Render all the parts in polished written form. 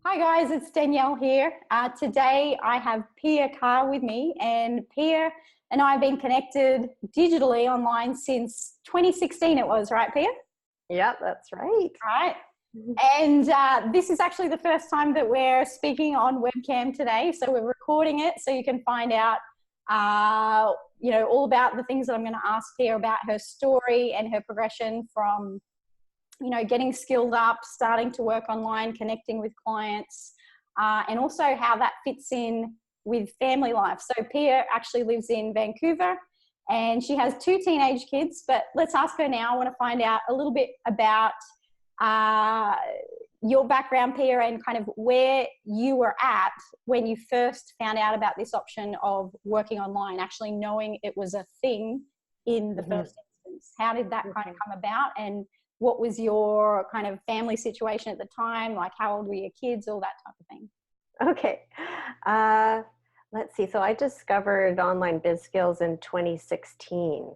Hi guys, it's Danielle here. Today I have Pia Kar with me, and Pia and I have been connected digitally online since 2016 it was, right Pia? Yep, that's right. Right. And this is actually the first time that we're speaking on webcam today. So we're recording it so you can find out, all about the things that I'm going to ask Pia about her story and her progression from getting skilled up, starting to work online, connecting with clients, and also how that fits in with family life. So Pia actually lives in Vancouver and she has 2 teenage kids, but let's ask her now. I want to find out a little bit about your background, Pia, and kind of where you were at when you first found out about this option of working online, actually knowing it was a thing in the first instance. How did that kind of come about, and what was your kind of family situation at the time? Like, how old were your kids, all that type of thing? Okay. Let's see. So I discovered online biz skills in 2016,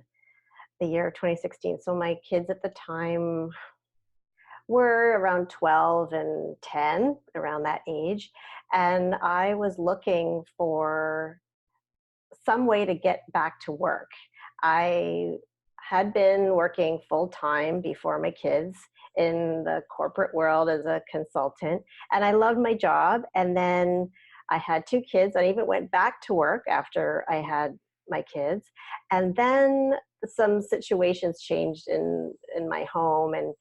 the year 2016. So my kids at the time were around 12 and 10, around that age. And I was looking for some way to get back to work. I had been working full-time before my kids in the corporate world as a consultant, and I loved my job. And then I had 2 kids. I even went back to work after I had my kids. And then some situations changed in my home, and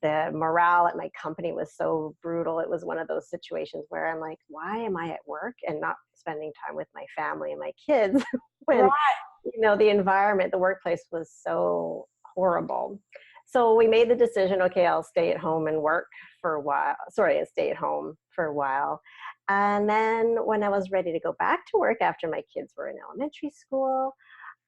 the morale at my company was so brutal. It was one of those situations where I'm like, why am I at work and not spending time with my family and my kids when Right. the environment, the workplace was so horrible. So we made the decision, okay, I'll stay at home and work for a while. Sorry, I'll stay at home for a while. And then when I was ready to go back to work after my kids were in elementary school,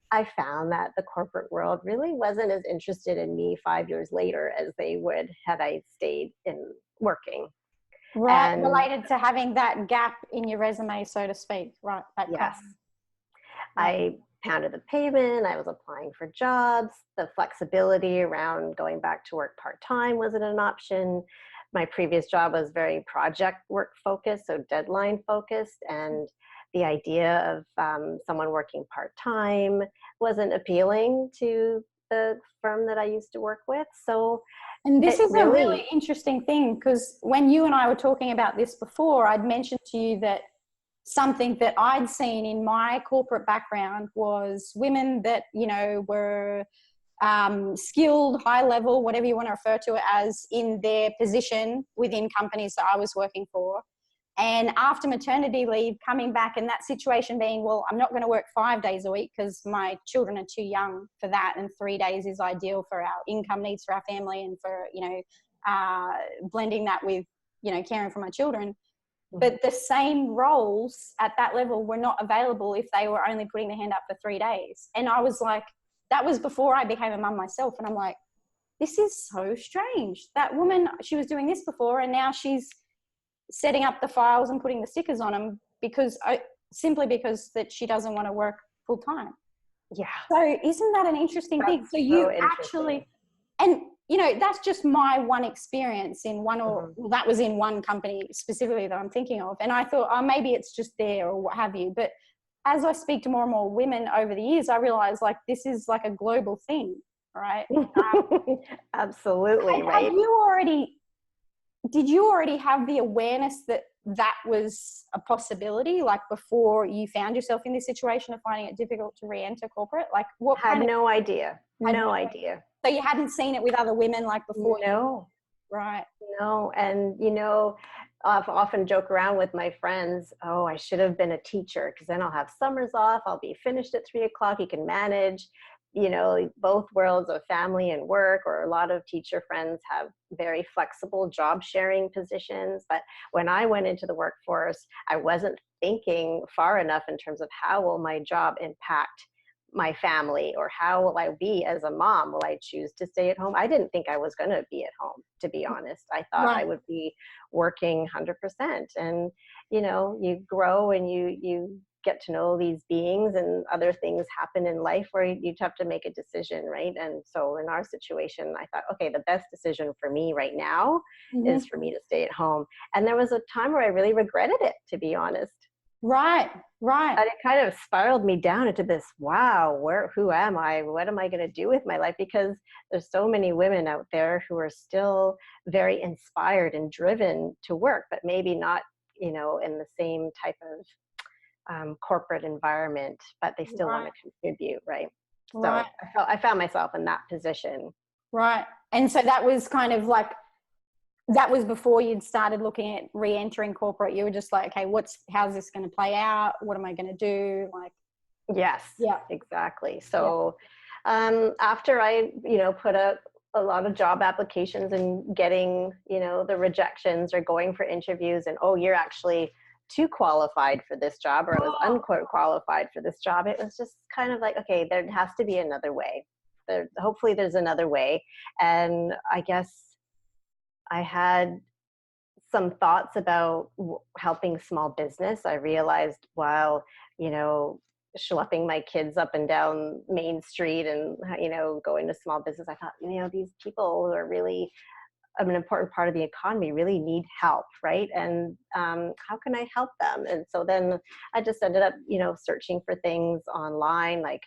I found that the corporate world really wasn't as interested in me 5 years later as they would had I stayed in working. Right, And related to having that gap in your resume, so to speak, right? That yes, right. I pounded the pavement. I was applying for jobs. The flexibility around going back to work part-time wasn't an option. My previous job was very project work focused, so deadline focused, and the idea of someone working part-time wasn't appealing to the firm that I used to work with. So And this it is a really, really interesting thing, because when you and I were talking about this before, I'd mentioned to you that something that I'd seen in my corporate background was women that, were skilled, high level, whatever you want to refer to it as, in their position within companies that I was working for. And after maternity leave, coming back, and that situation being, well, I'm not going to work 5 days a week because my children are too young for that, and 3 days is ideal for our income needs for our family and for, blending that with, caring for my children. But the same roles at that level were not available if they were only putting their hand up for 3 days. And I was like, that was before I became a mum myself. And I'm like, this is so strange. That woman, she was doing this before, and now she's setting up the files and putting the stickers on them simply because that she doesn't want to work full time. yeah. So isn't that an interesting thing? So you actually, and that's just my one experience in one, or well, that was in one company specifically that I'm thinking of. And I thought, oh, maybe it's just there or what have you. But as I speak to more and more women over the years, I realize, like, this is like a global thing, right? Absolutely, right? Did you already have the awareness that that was a possibility, like, before you found yourself in this situation of finding it difficult to re-enter corporate? Like, what Had no idea. No idea. So you hadn't seen it with other women, like, before? No. Right. No. And, I've often joke around with my friends, oh, I should have been a teacher because then I'll have summers off. I'll be finished at 3:00. You can manage, both worlds of family and work. Or a lot of teacher friends have very flexible job sharing positions. But when I went into the workforce, I wasn't thinking far enough in terms of how will my job impact my family, or how will I be as a mom? Will I choose to stay at home? I didn't think I was going to be at home, to be honest. I thought I would be working 100%. And, you grow and you get to know these beings, and other things happen in life where you have to make a decision, right? And so in our situation, I thought, okay, the best decision for me right now is for me to stay at home. And there was a time where I really regretted it, to be honest. Right, right. And it kind of spiraled me down into this, wow, who am I? What am I going to do with my life? Because there's so many women out there who are still very inspired and driven to work, but maybe not, in the same type of corporate environment, but they still want to contribute, right? So I found myself in that position. Right. And so that was kind of like, that was before you'd started looking at re-entering corporate. You were just like, okay, how's this going to play out? What am I going to do? Like, yes, yeah, exactly. So after I, put a lot of job applications and getting, the rejections or going for interviews and, oh, you're actually too qualified for this job, or I was unquote qualified for this job. It was just kind of like, okay, there has to be another way. Hopefully there's another way. And I guess I had some thoughts about helping small business. I realized while, schlepping my kids up and down Main Street and, going to small business, I thought, these people who are really an important part of the economy really need help, right? And how can I help them? And so then I just ended up, searching for things online. Like,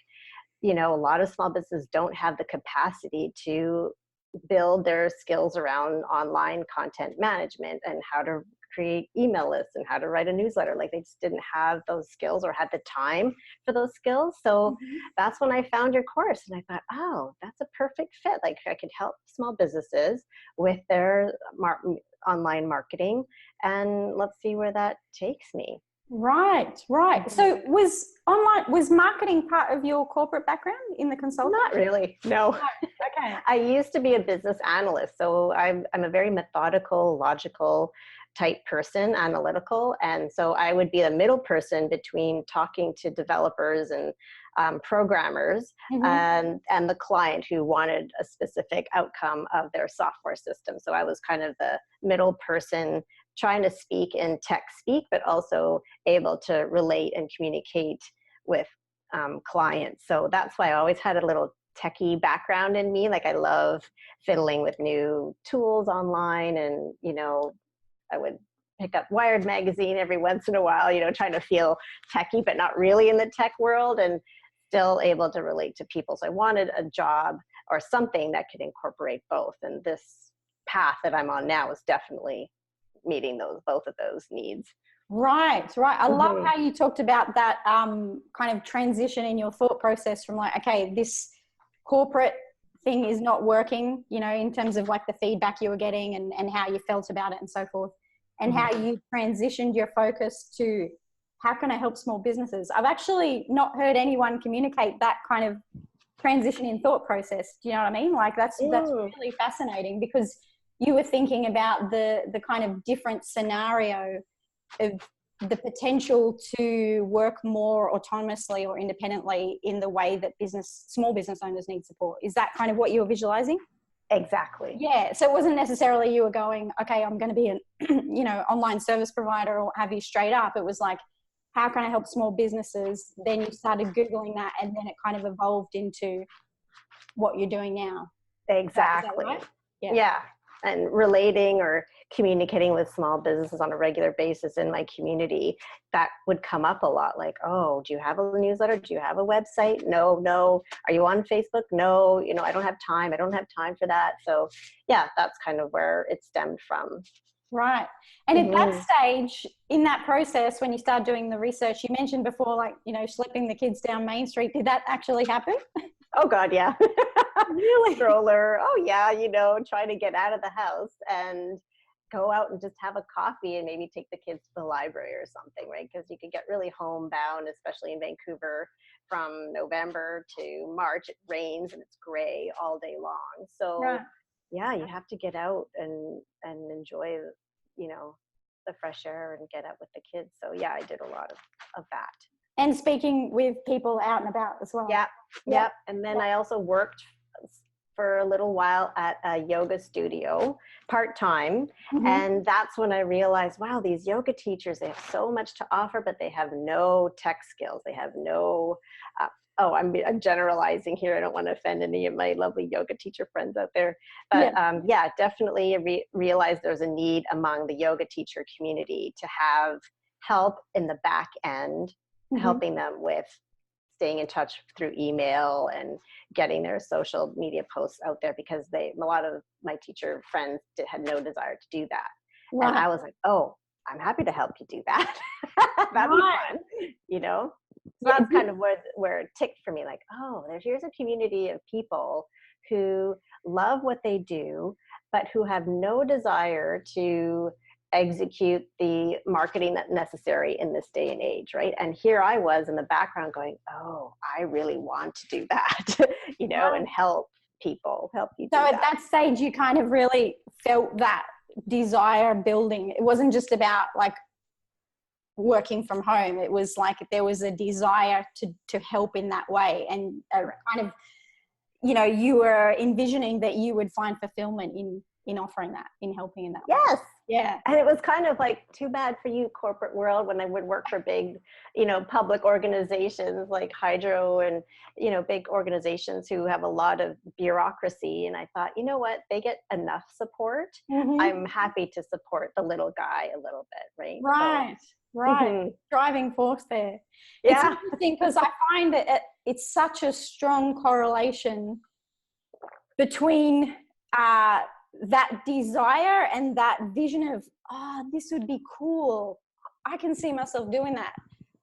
a lot of small businesses don't have the capacity to build their skills around online content management and how to create email lists and how to write a newsletter. Like, they just didn't have those skills or had the time for those skills. So that's when I found your course, and I thought, oh, that's a perfect fit. Like, I could help small businesses with their online marketing, and let's see where that takes me. Right. So was marketing part of your corporate background in the consulting? Not really, no. Okay. I used to be a business analyst, so I'm a very methodical, logical type person, analytical, and so I would be the middle person between talking to developers and programmers and the client who wanted a specific outcome of their software system. So I was kind of the middle person, trying to speak in tech speak, but also able to relate and communicate with clients. So that's why I always had a little techie background in me. Like, I love fiddling with new tools online, and, I would pick up Wired magazine every once in a while, trying to feel techie, but not really in the tech world, and still able to relate to people. So I wanted a job or something that could incorporate both. And this path that I'm on now is definitely meeting both of those needs. Right. I love how you talked about that kind of transition in your thought process from like, okay, this corporate thing is not working, in terms of like the feedback you were getting and how you felt about it and so forth, and how you transitioned your focus to how can I help small businesses. I've actually not heard anyone communicate that kind of transition in thought process. Do you know what I mean? Like, that's really fascinating, because you were thinking about the kind of different scenario of the potential to work more autonomously or independently in the way that small business owners need support. Is that kind of what you were visualizing? Exactly. Yeah. So it wasn't necessarily you were going, okay, I'm going to be an, online service provider or what have you straight up. It was like, how can I help small businesses? Then you started Googling that, and then it kind of evolved into what you're doing now. Exactly. Is that right? Yeah. And relating or communicating with small businesses on a regular basis in my community, that would come up a lot. Like, oh, do you have a newsletter? Do you have a website? No. Are you on Facebook? No. I don't have time. I don't have time for that. So yeah, that's kind of where it stemmed from. Right. And at that stage, in that process, when you started doing the research, you mentioned before, like, schlepping the kids down Main Street. Did that actually happen? Oh God, yeah. Really? Stroller. Oh yeah, trying to get out of the house and go out and just have a coffee and maybe take the kids to the library or something, right? Because you could get really homebound, especially in Vancouver, from November to March. It rains and it's gray all day long. So yeah, you have to get out and enjoy, the fresh air and get out with the kids. So yeah, I did a lot of that. And speaking with people out and about as well. Yeah. And then I also worked for a little while at a yoga studio part-time. Mm-hmm. And that's when I realized, wow, these yoga teachers, they have so much to offer, but they have no tech skills. They have no, I'm generalizing here. I don't want to offend any of my lovely yoga teacher friends out there. But definitely realized there's a need among the yoga teacher community to have help in the back end, helping them with staying in touch through email and getting their social media posts out there, because a lot of my teacher friends had no desire to do that. Right. And I was like, oh, I'm happy to help you do that. That'd be fun, you know? So that's kind of where it ticked for me, like, oh, here's a community of people who love what they do, but who have no desire to execute the marketing that's necessary in this day and age, right? And here I was in the background going, oh, I really want to do that, you know, and help you do that. So at that stage, you kind of really felt that desire building. It wasn't just about like working from home. It was like there was a desire to help in that way, and kind of, you know, you were envisioning that you would find fulfillment in offering that, in helping in that way. Yes. Yeah. And it was kind of like, too bad for you, corporate world, when I would work for big, you know, public organizations like Hydro and, you know, big organizations who have a lot of bureaucracy. And I thought, you know what, they get enough support. I'm happy to support the little guy a little bit, right? Right. So, right. Driving force there. Yeah. It's interesting because I find that it's such a strong correlation between that desire and that vision of, oh, this would be cool. I can see myself doing that.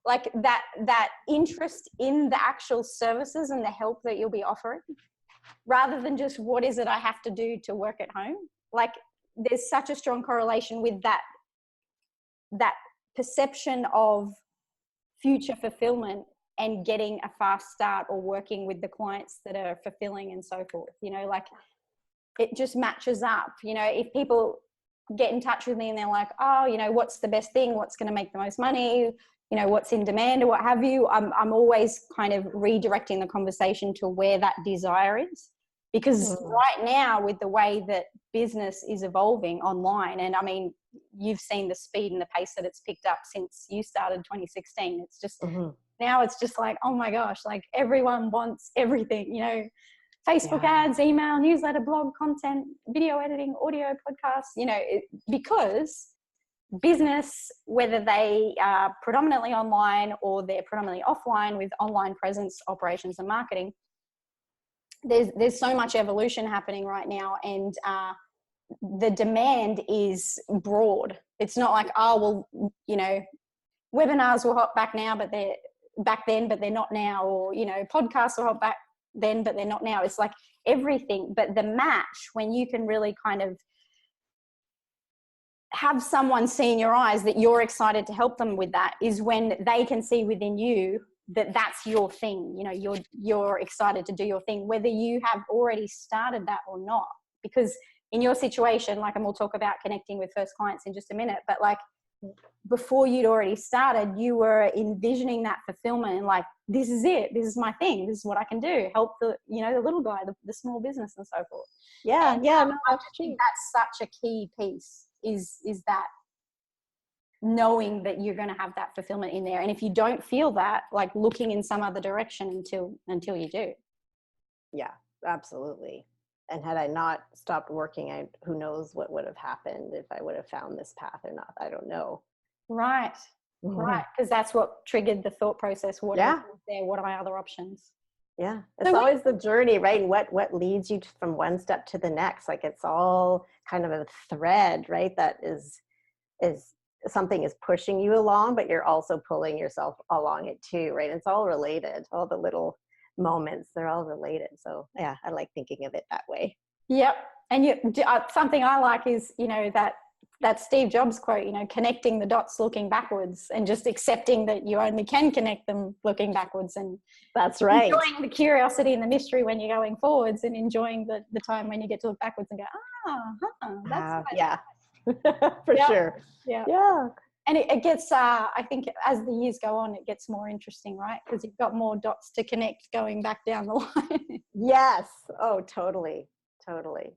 Like that interest in the actual services and the help that you'll be offering, rather than just what is it I have to do to work at home. Like there's such a strong correlation with that perception of future fulfillment and getting a fast start or working with the clients that are fulfilling and so forth, you know, like it just matches up. You know, if people get in touch with me and they're like, oh, you know, what's the best thing? What's going to make the most money? You know, what's in demand or what have you? I'm always kind of redirecting the conversation to where that desire is. Because right now, with the way that business is evolving online, and I mean, you've seen the speed and the pace that it's picked up since you started 2016. It's just, now it's just like, oh my gosh, like everyone wants everything, you know, Facebook ads, email, newsletter, blog content, video editing, audio podcasts, you know, because business, whether they are predominantly online or they're predominantly offline with online presence, operations and marketing, there's so much evolution happening right now, and the demand is broad. It's not like, oh, well, you know, webinars were hot back now, but they're back then, but they're not now, or, you know, podcasts were hot back then, but they're not now. It's like everything. But the match, when you can really kind of have someone see in your eyes that you're excited to help them with that, is when they can see within you that that's your thing. You know, you're excited to do your thing, whether you have already started that or not. Because in your situation, like, and we'll talk about connecting with first clients in just a minute, but like before you'd already started, you were envisioning that fulfillment and like, this is it, this is my thing, this is what I can do, help the, you know, the little guy, the small business and so forth. And no, I think that's such a key piece, is that knowing that you're going to have that fulfillment in there. And if you don't feel that, like looking in some other direction until you do. Yeah, absolutely. And had I not stopped working, who knows what would have happened, if I would have found this path or not. I don't know. Right. Right. Because that's what triggered the thought process. What else is there? What are my other options? Yeah. It's always the journey, right? And what leads you from one step to the next. Like it's all kind of a thread, right? That is something is pushing you along, but you're also pulling yourself along it too, right? It's all related. All the little moments, they're all related. So yeah, I like thinking of it that way. Yep. And something I like is, you know, that Steve Jobs quote, you know, connecting the dots looking backwards, and just accepting that you only can connect them looking backwards. And that's right. Enjoying the curiosity and the mystery when you're going forwards, and enjoying the time when you get to look backwards and go, that's yeah. For sure. Yeah. Yeah. And it gets, I think as the years go on, it gets more interesting, right? Because you've got more dots to connect going back down the line. Yes. Oh, totally. Totally.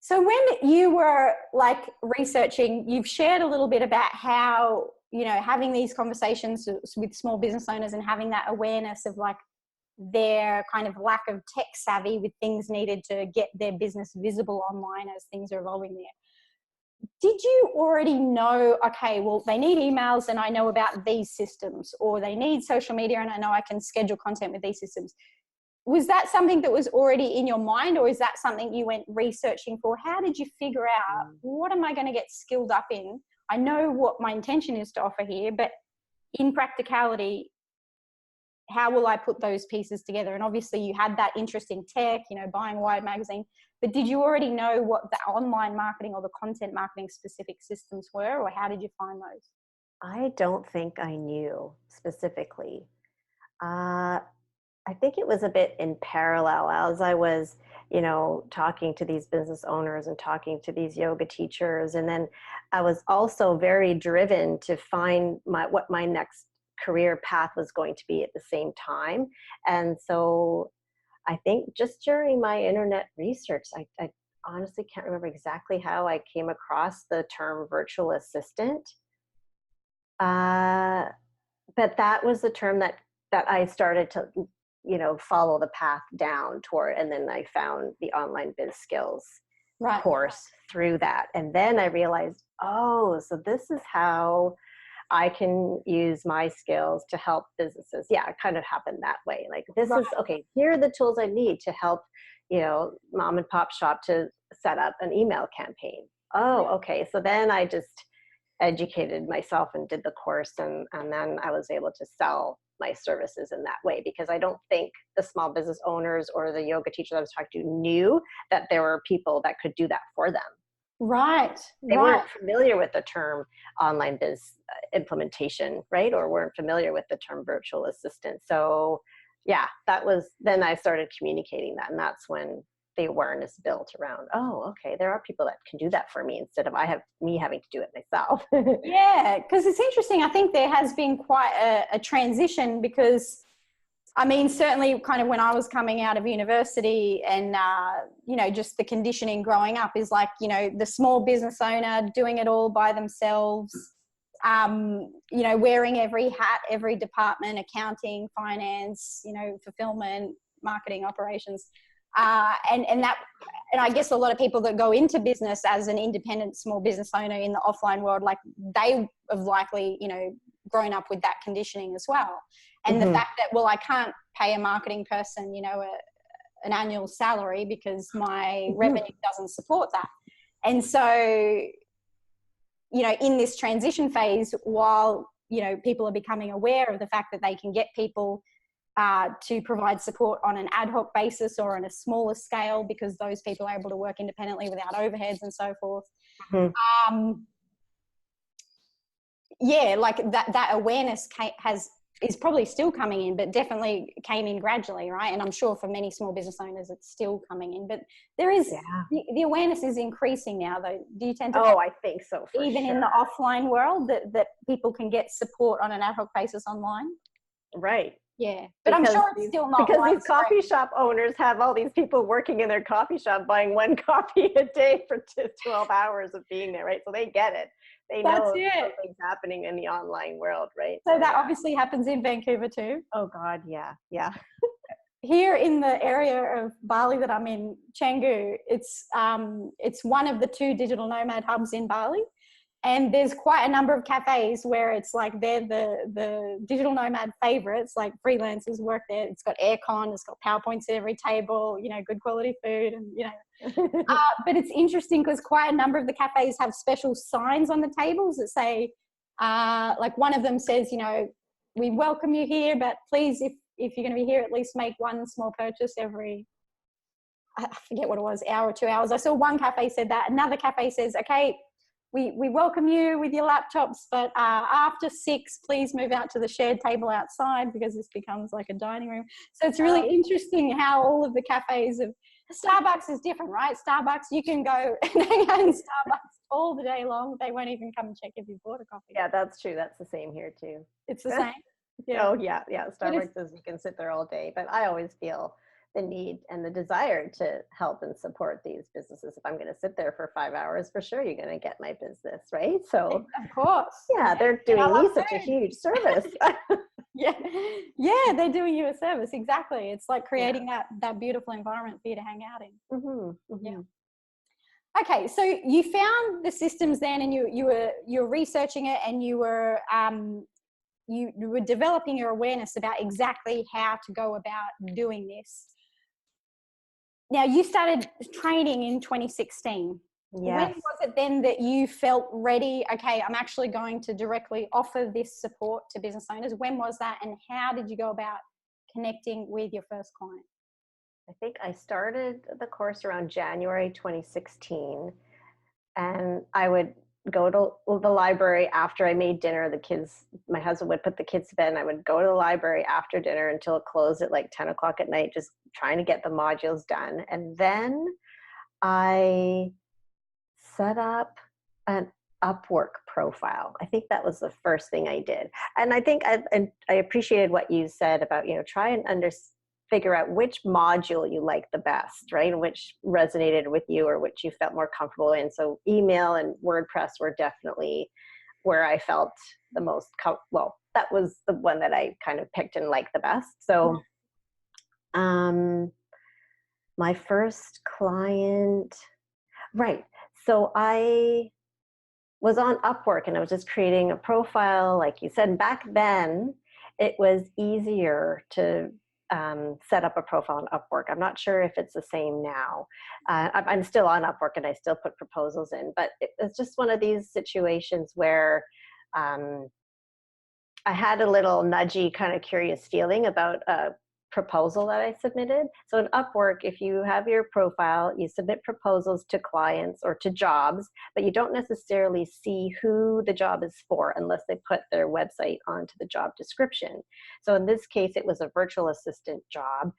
So when you were like researching, you've shared a little bit about how, you know, having these conversations with small business owners and having that awareness of like their kind of lack of tech savvy with things needed to get their business visible online as things are evolving there. Did you already know, okay, well, they need emails and I know about these systems, or they need social media and I know I can schedule content with these systems? Was that something that was already in your mind, or is that something you went researching for? How did you figure out, what am I going to get skilled up in? I know what my intention is to offer here, but in practicality, how will I put those pieces together? And obviously you had that interest in tech, you know, buying Wired magazine, but did you already know what the online marketing or the content marketing specific systems were, or how did you find those? I don't think I knew specifically. I think it was a bit in parallel as I was, you know, talking to these business owners and talking to these yoga teachers. And then I was also very driven to find what my next career path was going to be at the same time. And so I think just during my internet research, I honestly can't remember exactly how I came across the term virtual assistant. But that was the term that I started to, you know, follow the path down toward, and then I found the online biz skills course through that. And then I realized, oh, so this is how I can use my skills to help businesses. Yeah, it kind of happened that way. Like, this is, okay, here are the tools I need to help, you know, mom and pop shop to set up an email campaign. Oh, okay. So then I just educated myself and did the course, and then I was able to sell my services in that way, because I don't think the small business owners or the yoga teachers I was talking to knew that there were people that could do that for them. Right. They weren't familiar with the term online biz implementation, right? Or weren't familiar with the term virtual assistant. So yeah, then I started communicating that, and that's when the awareness built around, oh, okay, there are people that can do that for me instead of me having to do it myself. Yeah, because it's interesting. I think there has been quite a transition, because I mean, certainly kind of when I was coming out of university and, you know, just the conditioning growing up is like, you know, the small business owner doing it all by themselves, you know, wearing every hat, every department, accounting, finance, you know, fulfillment, marketing, operations. And I guess a lot of people that go into business as an independent small business owner in the offline world, like they have likely, you know, grown up with that conditioning as well. And the fact that, well, I can't pay a marketing person, you know, an annual salary because my revenue doesn't support that. And so, you know, in this transition phase, while, you know, people are becoming aware of the fact that they can get people to provide support on an ad hoc basis or on a smaller scale, because those people are able to work independently without overheads and so forth. Yeah, like that awareness is probably still coming in, but definitely came in gradually, right? And I'm sure for many small business owners, it's still coming in. But there is, the awareness is increasing now, though. Do you tend to? Oh, I think so. Even in the offline world, that people can get support on an ad hoc basis online. Right. Yeah, but I'm sure it's still not, because these coffee shop owners have all these people working in their coffee shop buying one coffee a day for 12 hours of being there, right? So they get it. They know something's happening in the online world, right? So that obviously happens in Vancouver too. Oh God, yeah. Here in the area of Bali that I'm in, Canggu, it's one of the 2 digital nomad hubs in Bali. And there's quite a number of cafes where it's like they're the digital nomad favorites, like freelancers work there. It's got aircon, it's got PowerPoints at every table, you know, good quality food, and, you know. But it's interesting because quite a number of the cafes have special signs on the tables that say, like one of them says, you know, we welcome you here, but please, if you're going to be here, at least make one small purchase every, I forget what it was, hour or 2 hours. I saw one cafe said that. Another cafe says, okay, we welcome you with your laptops, but after 6, please move out to the shared table outside, because this becomes like a dining room. So it's really interesting how all of the cafes of Starbucks is different, right? Starbucks, you can go and hang out in Starbucks all the day long. They won't even come and check if you bought a coffee. Yeah, that's true. That's the same here too. It's the same. Yeah. Oh yeah. Starbucks is, you can sit there all day, but I always feel the need and the desire to help and support these businesses. If I'm going to sit there for 5 hours, for sure you're going to get my business, right? So of course. Yeah, they're doing me such a huge service. Yeah, they're doing you a service. Exactly. It's like creating that beautiful environment for you to hang out in. Mm-hmm, mm-hmm. Yeah. Okay, so you found the systems then, and you were researching it, and you were developing your awareness about exactly how to go about doing this. Now, you started training in 2016. Yes. When was it then that you felt ready? Okay, I'm actually going to directly offer this support to business owners. When was that, and how did you go about connecting with your first client? I think I started the course around January 2016, and I would go to the library after I made dinner. My husband would put the kids to bed, and I would go to the library after dinner until it closed at like 10 o'clock at night, just trying to get the modules done. And then I set up an Upwork profile. I think that was the first thing I did. And I think I appreciated what you said about, try and figure out which module you like the best, right? And which resonated with you or which you felt more comfortable in. So email and WordPress were definitely where I felt the most that was the one that I kind of picked and liked the best. So my first client, right. So I was on Upwork, and I was just creating a profile. Like you said, back then it was easier to set up a profile on Upwork. I'm not sure if it's the same now. I'm still on Upwork, and I still put proposals in, but it's just one of these situations where I had a little nudgy kind of curious feeling about a proposal that I submitted. So in Upwork, if you have your profile, you submit proposals to clients or to jobs, but you don't necessarily see who the job is for unless they put their website onto the job description. So in this case, it was a virtual assistant job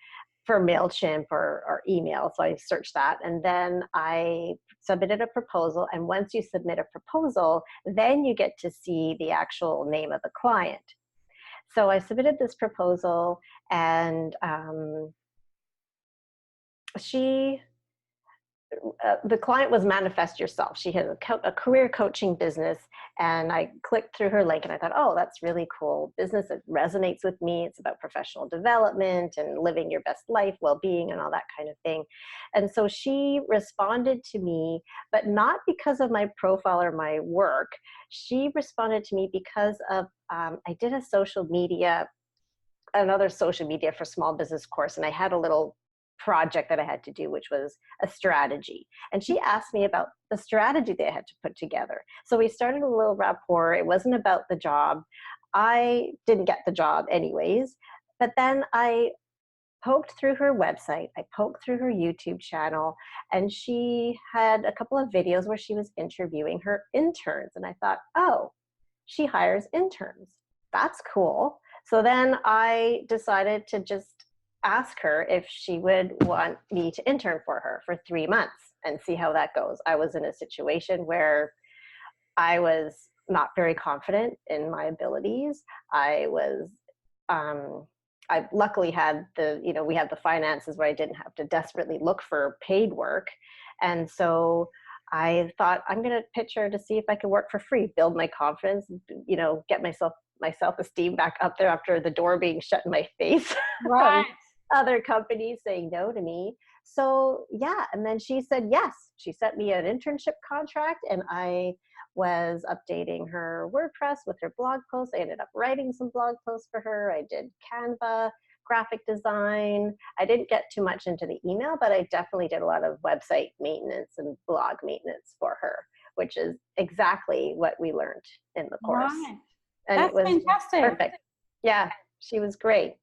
for MailChimp or email. So I searched that, and then I submitted a proposal. And once you submit a proposal, then you get to see the actual name of the client. So I submitted this proposal, and the client was Manifest Yourself. She had a career coaching business, and I clicked through her link, and I thought, oh, that's really cool business. It resonates with me. It's about professional development and living your best life, well-being, and all that kind of thing. And so she responded to me, but not because of my profile or my work. She responded to me because of, I did another social media for small business course, and I had a little project that I had to do, which was a strategy. And she asked me about the strategy they had to put together. So we started a little rapport. It wasn't about the job. I didn't get the job anyways, but then I poked through her website, I poked through her YouTube channel, and she had a couple of videos where she was interviewing her interns. And I thought, oh, she hires interns. That's cool. So then I decided to just ask her if she would want me to intern for her for 3 months and see how that goes. I was in a situation where I was not very confident in my abilities. I luckily had we had the finances where I didn't have to desperately look for paid work. And so I thought, I'm going to pitch her to see if I could work for free, build my confidence, get my self-esteem back up there after the door being shut in my face. Right. Other companies saying no to me. So yeah, and then she said yes. She sent me an internship contract, and I was updating her WordPress with her blog posts. I ended up writing some blog posts for her. I did Canva, graphic design. I didn't get too much into the email, but I definitely did a lot of website maintenance and blog maintenance for her, which is exactly what we learned in the course. Right. And That's it was fantastic. perfect. Yeah, she was great.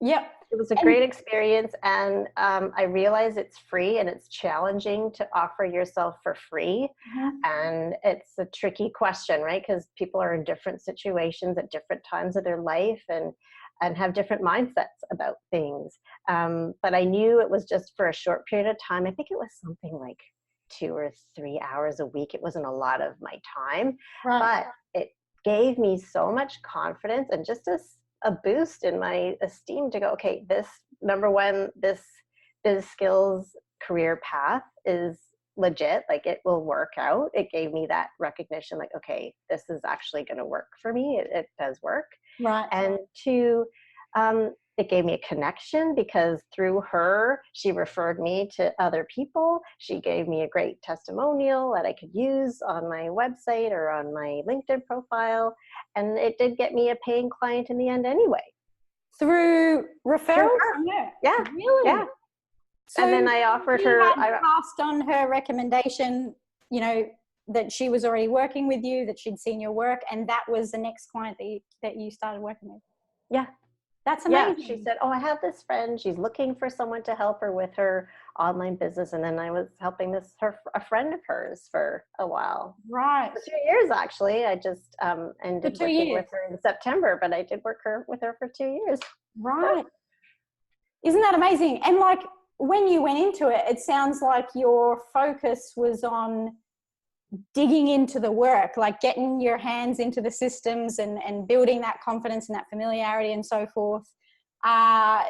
Yep. It was a great experience, and I realize it's free, and it's challenging to offer yourself for free. Mm-hmm. And it's a tricky question, right? Because people are in different situations at different times of their life and have different mindsets about things. But I knew it was just for a short period of time. I think it was something like 2 or 3 hours a week. It wasn't a lot of my time, Right. but it gave me so much confidence and just a boost in my esteem to go, okay, this, number one, this biz skills career path is legit, like it will work out. It gave me that recognition, like, okay, this is actually going to work for me. It does work. Right. And two, it gave me a connection because through her, she referred me to other people. She gave me a great testimonial that I could use on my website or on my LinkedIn profile. And it did get me a paying client in the end anyway. Through referrals? Yeah. Really? Yeah. So and then I offered her. I passed on her recommendation, you know, that she was already working with you, that she'd seen your work, and that was the next client that you started working with. Yeah. That's amazing. Yeah, she said, oh, I have this friend. She's looking for someone to help her with her online business. And then I was helping a friend of hers for a while. Right. For 2 years, actually. I just ended working with her in September, but I did work with her for 2 years. Right. Isn't that amazing? And like when you went into it, it sounds like your focus was on digging into the work, like getting your hands into the systems and building that confidence and that familiarity and so forth. I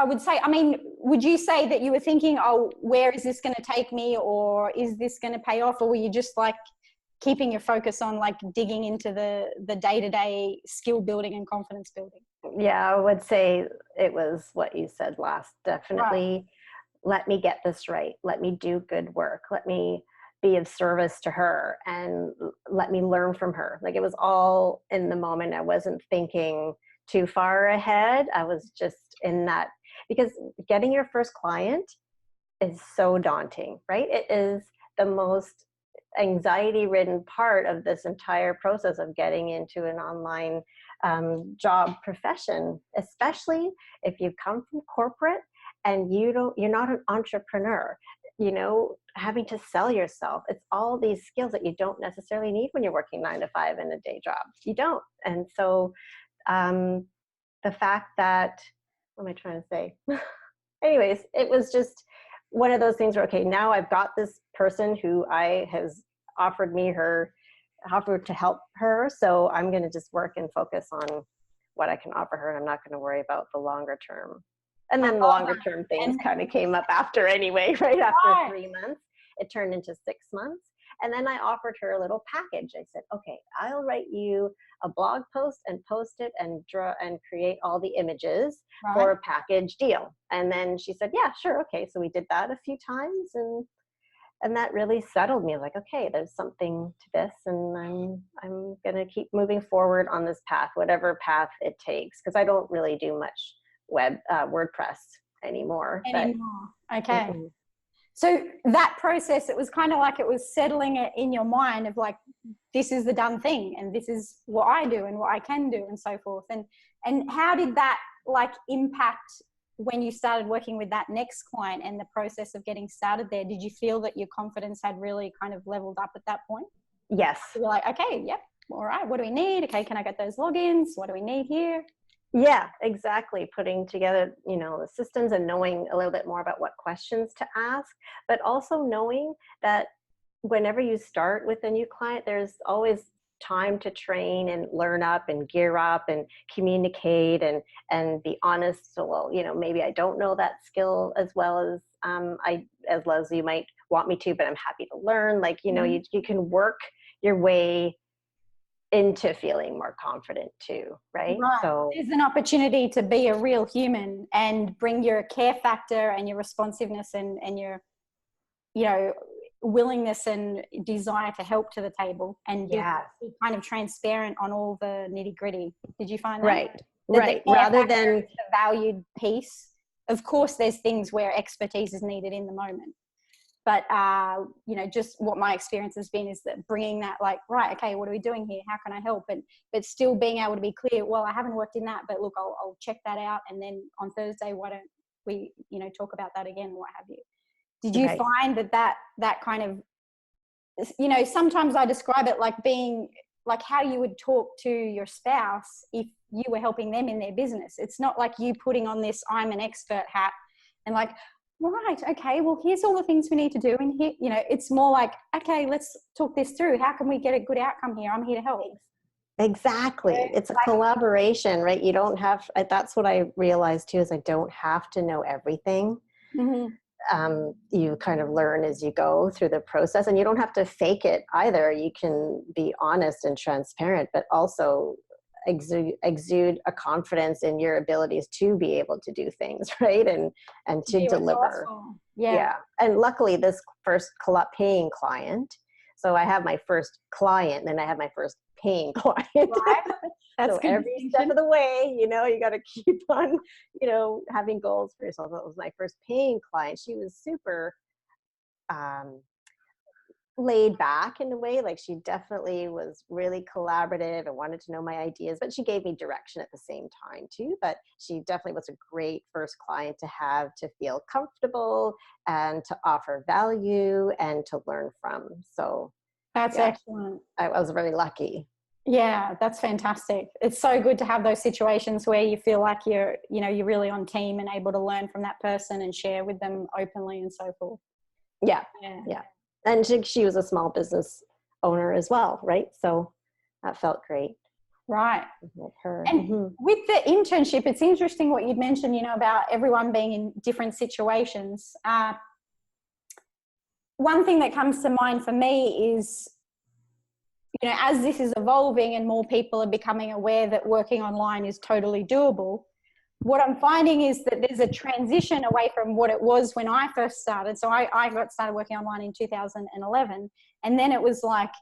would say, I mean, would you say that you were thinking, oh, where is this going to take me, or is this going to pay off, or were you just like keeping your focus on like digging into the day-to-day skill building and confidence building? Yeah, I would say it was what you said last. Definitely. Right. Let me get this right. Let me do good work. Let me be of service to her and let me learn from her. Like it was all in the moment. I wasn't thinking too far ahead. I was just in that, because getting your first client is so daunting, right? It is the most anxiety-ridden part of this entire process of getting into an online job profession, especially if you've come from corporate and you're not an entrepreneur, you know, having to sell yourself. It's all these skills that you don't necessarily need when you're working 9 to 5 in a day job. You don't. And so the fact that, what am I trying to say? Anyways, it was just one of those things where, okay, now I've got this person who has offered to help her. So I'm going to just work and focus on what I can offer her. And I'm not going to worry about the longer term. And then the longer term things kind of came up after anyway, right? After 3 months, it turned into 6 months. And then I offered her a little package. I said, okay, I'll write you a blog post and post it and draw and create all the images for a package deal. And then she said, yeah, sure. Okay. So we did that a few times, and that really settled me. Like, okay, there's something to this, and I'm going to keep moving forward on this path, whatever path it takes. Cause I don't really do much WordPress anymore. Okay. Mm-hmm. So that process, it was kind of like it was settling it in your mind of like, this is the done thing and this is what I do and what I can do and so forth. And how did that like impact when you started working with that next client and the process of getting started there? Did you feel that your confidence had really kind of leveled up at that point? Yes. You were like, okay, yep, all right, what do we need? Okay, can I get those logins? What do we need here? Yeah, exactly. Putting together, you know, the systems and knowing a little bit more about what questions to ask, but also knowing that whenever you start with a new client, there's always time to train and learn up and gear up and communicate and be honest. So, well, you know, maybe I don't know that skill as well as you might want me to, but I'm happy to learn. Like, you know, you can work your way into feeling more confident too, right? So there's an opportunity to be a real human and bring your care factor and your responsiveness and your, you know, willingness and desire to help to the table and be kind of transparent on all the nitty gritty. Did you find that? Right. Rather than the valued piece. Of course, there's things where expertise is needed in the moment. But, you know, just what my experience has been is that bringing that like, right, okay, what are we doing here? How can I help? But still being able to be clear, well, I haven't worked in that, but look, I'll check that out. And then on Thursday, why don't we, you know, talk about that again, what have you? Did you find that kind of, you know, sometimes I describe it like being like how you would talk to your spouse if you were helping them in their business. It's not like you putting on this, I'm an expert hat and like, right, okay, well, here's all the things we need to do. And here, you know, it's more like, okay, let's talk this through. How can we get a good outcome here? I'm here to help. Exactly. It's a collaboration, right? You don't have, that's what I realized too, is I don't have to know everything. You kind of learn as you go through the process, and you don't have to fake it either. You can be honest and transparent, but also exude a confidence in your abilities to be able to do things, right? And to deliver. Yeah. And luckily this first paying client, so I have my first client, then I have my first paying client. Right. That's so every step of the way, you know, you got to keep on, you know, having goals for yourself. That was my first paying client. She was super laid back in a way. Like, she definitely was really collaborative and wanted to know my ideas, but she gave me direction at the same time too. But she definitely was a great first client to have, to feel comfortable and to offer value and to learn from. So that's excellent. I was very lucky. Yeah, that's fantastic. It's so good to have those situations where you feel like you're really on team and able to learn from that person and share with them openly and so forth. Yeah. And she was a small business owner as well, right? So that felt great. Right. With her. And with the internship, it's interesting what you'd mentioned, you know, about everyone being in different situations. One thing that comes to mind for me is, you know, as this is evolving and more people are becoming aware that working online is totally doable, what I'm finding is that there's a transition away from what it was when I first started. So I got started working online in 2011. And then it was like,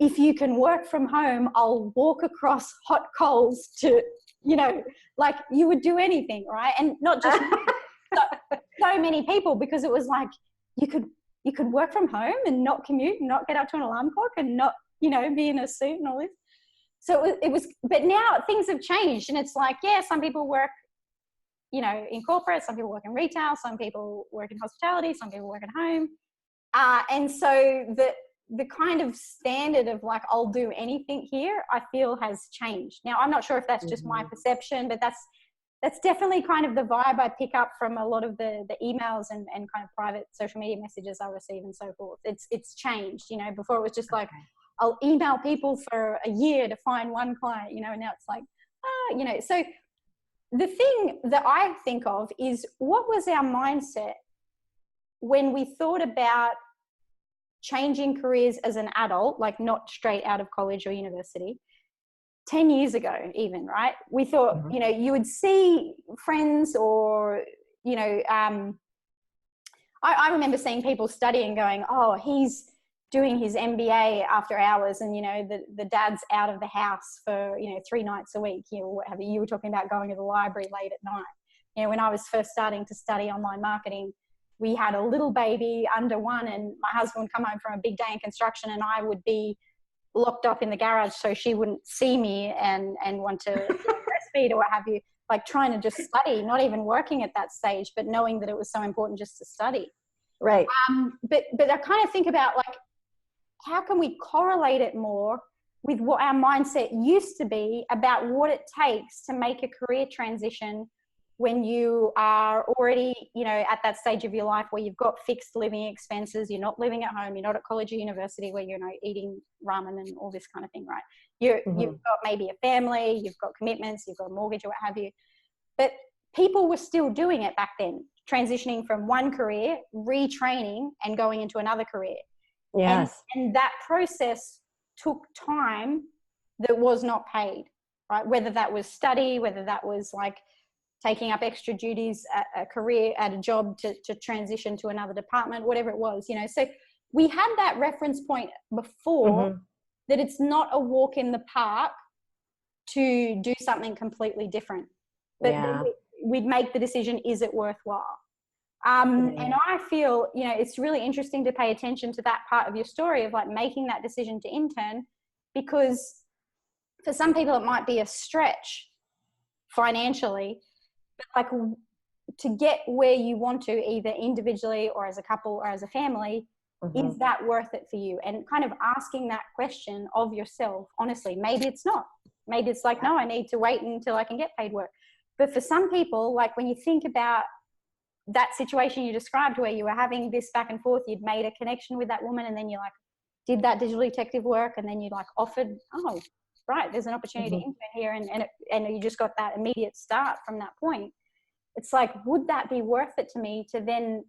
if you can work from home, I'll walk across hot coals to, you know, like you would do anything, right? And not just so many people, because it was like you could work from home and not commute and not get up to an alarm clock and not, you know, be in a suit and all this. So it was, but now things have changed, and it's like, yeah, some people work, you know, in corporate, some people work in retail, some people work in hospitality, some people work at home. And so the kind of standard of like, I'll do anything here, I feel has changed. Now, I'm not sure if that's just my perception, but that's definitely kind of the vibe I pick up from a lot of the emails and kind of private social media messages I receive and so forth. It's changed, you know. Before it was just like, I'll email people for a year to find one client, you know, and now it's like, you know. So the thing that I think of is, what was our mindset when we thought about changing careers as an adult, like not straight out of college or university, 10 years ago even, right? We thought, you know, you would see friends or, you know, I remember seeing people studying going, oh, he's doing his MBA after hours, and, you know, the dad's out of the house for, you know, 3 nights a week, you know, whatever. You were talking about going to the library late at night. You know, when I was first starting to study online marketing, we had a little baby under 1, and my husband would come home from a big day in construction, and I would be locked up in the garage so she wouldn't see me and want to breastfeed or what have you, like trying to just study, not even working at that stage, but knowing that it was so important just to study. Right. But I kind of think about, like, how can we correlate it more with what our mindset used to be about what it takes to make a career transition when you are already, you know, at that stage of your life where you've got fixed living expenses, you're not living at home, you're not at college or university where you're, you know, eating ramen and all this kind of thing, right? You've got maybe a family, you've got commitments, you've got a mortgage or what have you. But people were still doing it back then, transitioning from one career, retraining, and going into another career. Yes. And that process took time that was not paid, right? Whether that was study, whether that was like taking up extra duties at a career, at a job to transition to another department, whatever it was, you know. So we had that reference point before, that it's not a walk in the park to do something completely different. But then we'd make the decision, is it worthwhile? And I feel, you know, it's really interesting to pay attention to that part of your story of like making that decision to intern, because for some people it might be a stretch financially, but like to get where you want to, either individually or as a couple or as a family, is that worth it for you? And kind of asking that question of yourself, honestly. Maybe it's not. Maybe it's like, no, I need to wait until I can get paid work. But for some people, like when you think about that situation you described where you were having this back and forth, you'd made a connection with that woman, and then you like did that digital detective work, and then you like offered, oh, right, there's an opportunity to intern here, and you just got that immediate start from that point. It's like, would that be worth it to me to then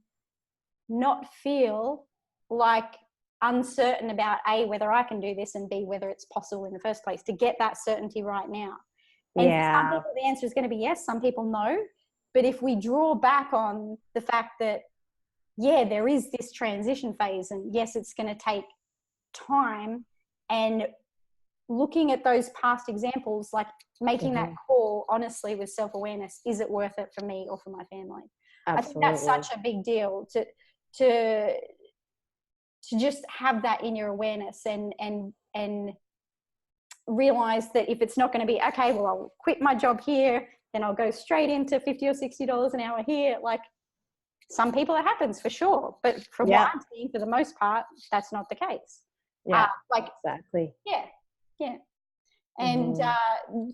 not feel like uncertain about A, whether I can do this, and B, whether it's possible in the first place, to get that certainty right now? And for some people, the answer is going to be yes. Some people no. But if we draw back on the fact that, yeah, there is this transition phase, and yes, it's going to take time, and looking at those past examples, like making that call honestly with self-awareness, is it worth it for me or for my family? Absolutely. I think that's such a big deal to just have that in your awareness, and realize that if it's not going to be, okay, well, I'll quit my job here, then I'll go straight into $50 or $60 an hour here. Like, some people it happens for sure, but from what I'm seeing, for the most part, that's not the case. Yeah, exactly. Yeah. And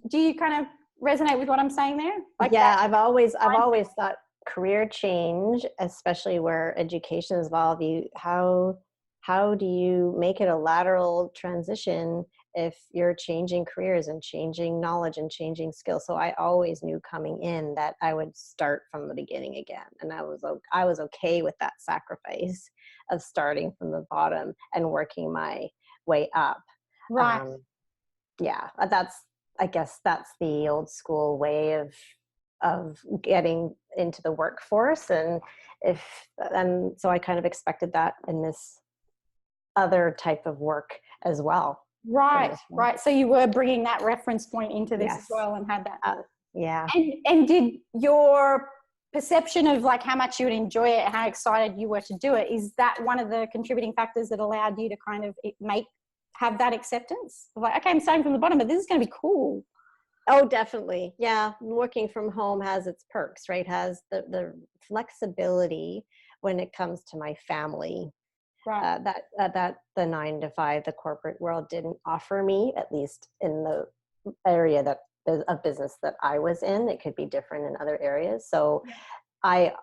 do you kind of resonate with what I'm saying there? Like, yeah, I've always thought career change, especially where education is involved, how do you make it a lateral transition if you're changing careers and changing knowledge and changing skills? So I always knew coming in that I would start from the beginning again, and I was okay with that sacrifice of starting from the bottom and working my way up. Right. I guess that's the old school way of getting into the workforce, and so I kind of expected that in this other type of work as well. Right. So you were bringing that reference point into this as well, and had that. And did your perception of like how much you would enjoy it, how excited you were to do it, is that one of the contributing factors that allowed you to kind of have that acceptance of like, okay, I'm starting from the bottom, but this is going to be cool? Oh, definitely. Yeah. Working from home has its perks, right? Has the flexibility when it comes to my family. Right. That the 9 to 5, the corporate world didn't offer me, at least in the area of business that I was in. It could be different in other areas. So I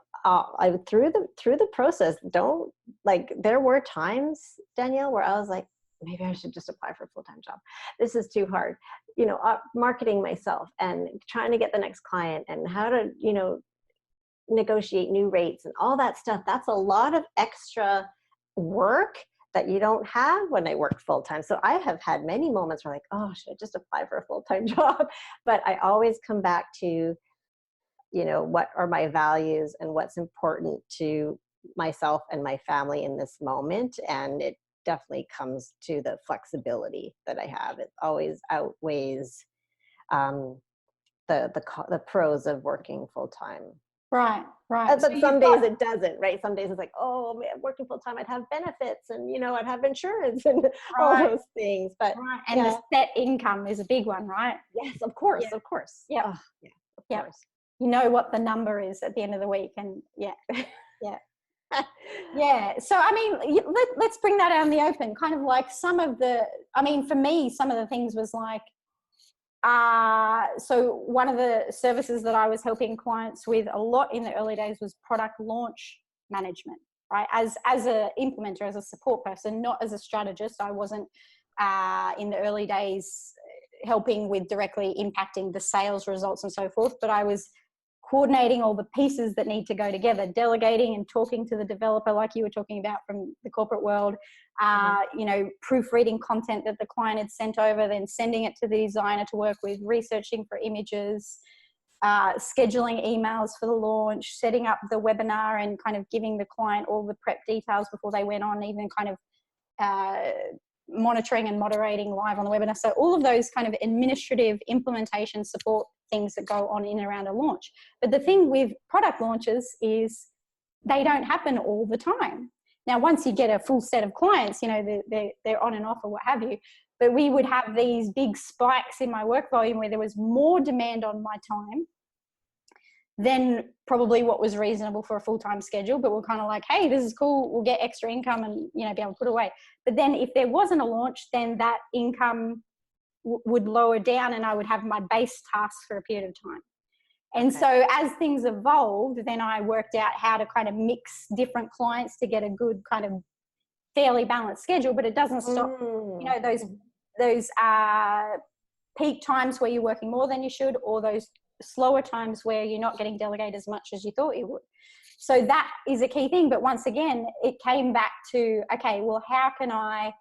through the process, there were times, Danielle, where I was like, maybe I should just apply for a full-time job. This is too hard. Marketing myself and trying to get the next client, and how to, negotiate new rates and all that stuff. That's a lot of extra work that you don't have when I work full-time. So I have had many moments where like, oh, should I just apply for a full-time job? But I always come back to, what are my values and what's important to myself and my family in this moment. And it definitely comes to the flexibility that I have. It always outweighs the pros of working full-time. Right. But some days it doesn't, right? Some days it's like, oh man, working full time, I'd have benefits, and I'd have insurance and all those things. But and the set income is a big one, right? Yes, of course, of course. Yeah, of course. You know what the number is at the end of the week, and yeah. So I mean, let's bring that out in the open. Kind of like for me, some of the things was like. So one of the services that I was helping clients with a lot in the early days was product launch management, right? As a implementer, as a support person, not as a strategist. I wasn't in the early days helping with directly impacting the sales results and so forth, but I was coordinating all the pieces that need to go together, delegating and talking to the developer, like you were talking about from the corporate world, proofreading content that the client had sent over, then sending it to the designer to work with, researching for images, scheduling emails for the launch, setting up the webinar, and kind of giving the client all the prep details before they went on, even kind of monitoring and moderating live on the webinar. So all of those kind of administrative implementation support things that go on in and around a launch. But the thing with product launches is they don't happen all the time. Now, once you get a full set of clients, they're on and off or what have you. But we would have these big spikes in my work volume where there was more demand on my time than probably what was reasonable for a full-time schedule. But we're kind of like, hey, this is cool. We'll get extra income and, be able to put away. But then if there wasn't a launch, then that income would lower down, and I would have my base tasks for a period of time. And so as things evolved, then I worked out how to kind of mix different clients to get a good kind of fairly balanced schedule, but it doesn't stop, you know, those peak times where you're working more than you should, or those slower times where you're not getting delegated as much as you thought you would. So that is a key thing. But once again, it came back to, okay, well, how can I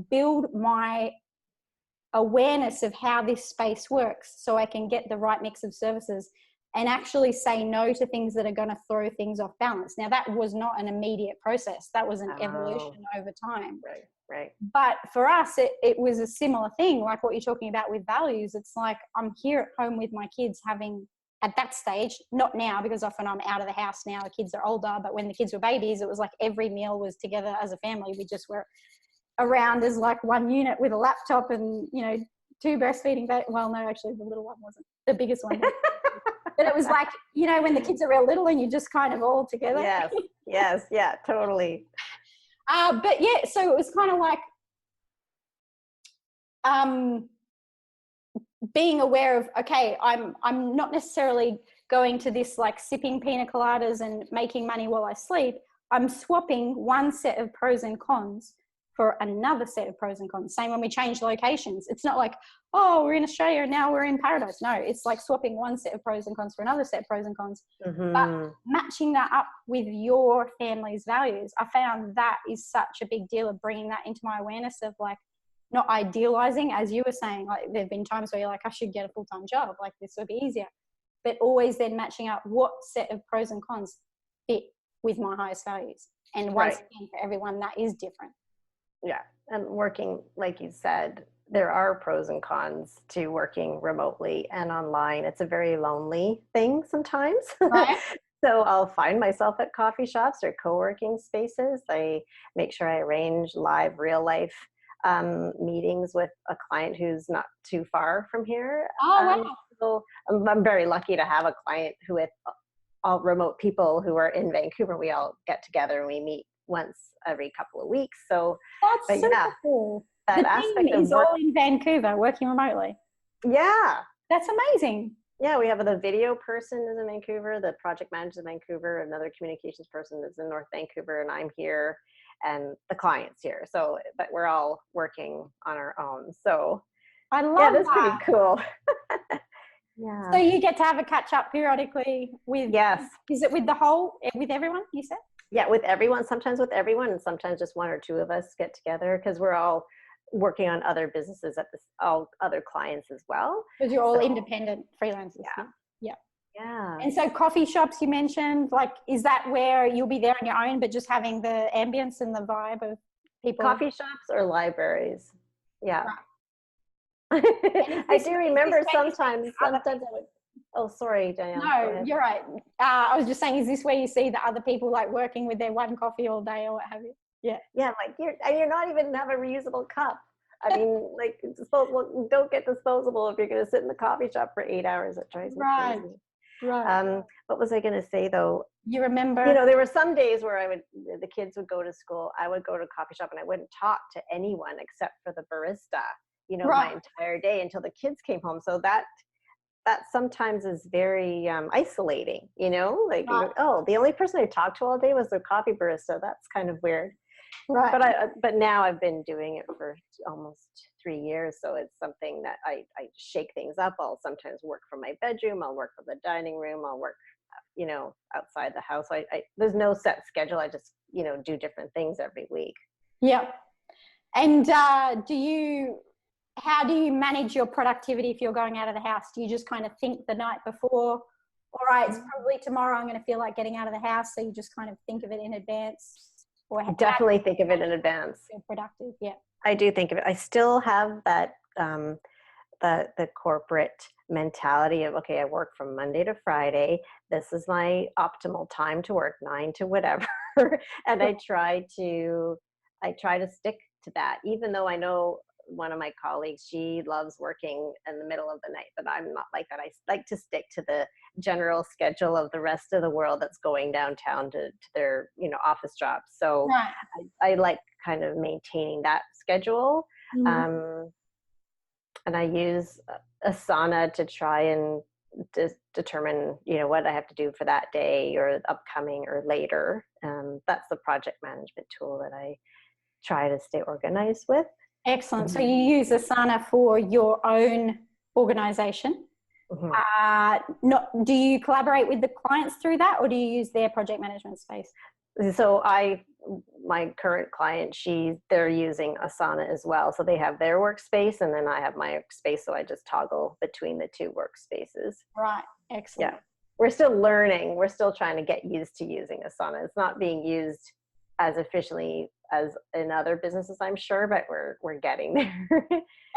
build my awareness of how this space works so I can get the right mix of services and actually say no to things that are going to throw things off balance. Now, that was not an immediate process. That was an evolution over time. Right. But for us, it was a similar thing, like what you're talking about with values. It's like I'm here at home with my kids having, at that stage, not now because often I'm out of the house now, the kids are older, but when the kids were babies, it was like every meal was together as a family. We just were around as like one unit with a laptop and, you know, two breastfeeding, well, no, actually the little one wasn't, the biggest one was. But it was like, you know, when the kids are real little and you're just kind of all together. Yes, yeah, totally. But yeah, so it was kind of like being aware of, okay, I'm not necessarily going to this like sipping pina coladas and making money while I sleep. I'm swapping one set of pros and cons for another set of pros and cons. Same when we change locations. It's not like, oh, we're in Australia and now we're in paradise. No, it's like swapping one set of pros and cons for another set of pros and cons. But matching that up with your family's values, I found that is such a big deal of bringing that into my awareness of like not idealizing, as you were saying, like there've been times where you're like, I should get a full-time job, like this would be easier. But always then matching up what set of pros and cons fit with my highest values. And once again, for everyone, that is different. Yeah. And working, like you said, there are pros and cons to working remotely and online. It's a very lonely thing sometimes. Right. So I'll find myself at coffee shops or co-working spaces. I make sure I arrange live, real life meetings with a client who's not too far from here. Oh, wow. So I'm very lucky to have a client who, with all remote people who are in Vancouver, we all get together and we meet once every couple of weeks. So that's super cool. That the aspect team of is all in Vancouver working remotely. Yeah. That's amazing. Yeah, we have the video person is in Vancouver, the project manager is in Vancouver, another communications person is in North Vancouver, and I'm here, and the client's here. So, but we're all working on our own. So, I love that. That's pretty cool. Yeah. So you get to have a catch up periodically with. Yes. Is it with with everyone? You said. Yeah, with everyone. Sometimes with everyone, and sometimes just one or two of us get together because we're all working on other businesses all other clients as well. Because you're all independent freelancers. Yeah. And so coffee shops you mentioned, like, is that where you'll be there on your own, but just having the ambience and the vibe of people? Coffee shops or libraries. Yeah. Right. I do remember sometimes I would, oh, sorry, Danielle. No, you're right. I was just saying, is this where you see the other people like working with their one coffee all day or what have you? Yeah. Yeah, like you're not even have a reusable cup. I mean, like disposable. Don't get disposable if you're going to sit in the coffee shop for 8 hours. It drives me crazy. Right. What was I going to say though? You remember? You know, there were some days where the kids would go to school. I would go to a coffee shop and I wouldn't talk to anyone except for the barista. You know, my entire day until the kids came home. So that sometimes is very isolating. You know, like oh, the only person I talked to all day was the coffee barista. That's kind of weird. Right. But now I've been doing it for almost 3 years, so it's something that I shake things up. I'll sometimes work from my bedroom. I'll work from the dining room. I'll work, you know, outside the house. I there's no set schedule. I just, you know, do different things every week. Yeah. And how do you manage your productivity if you're going out of the house? Do you just kind of think the night before, all right, it's probably tomorrow I'm going to feel like getting out of the house, so you just kind of think of it in advance? Or definitely think of it in advance. Feel productive, yeah. I do think of it. I still have that the corporate mentality of, okay, I work from Monday to Friday. This is my optimal time to work, 9 to whatever. And I try to stick to that, even though I know one of my colleagues, she loves working in the middle of the night, but I'm not like that. I like to stick to the general schedule of the rest of the world that's going downtown to their, you know, office jobs. So I like kind of maintaining that schedule. Mm-hmm. And I use Asana to try and determine, what I have to do for that day or upcoming or later. That's the project management tool that I try to stay organized with. Excellent. So you use Asana for your own organization. Do you collaborate with the clients through that, or do you use their project management space? So my current client, they're using Asana as well. So they have their workspace and then I have my workspace. So I just toggle between the two workspaces. Right. Excellent. Yeah. We're still learning. We're still trying to get used to using Asana. It's not being used as efficiently as in other businesses, I'm sure, but we're getting there.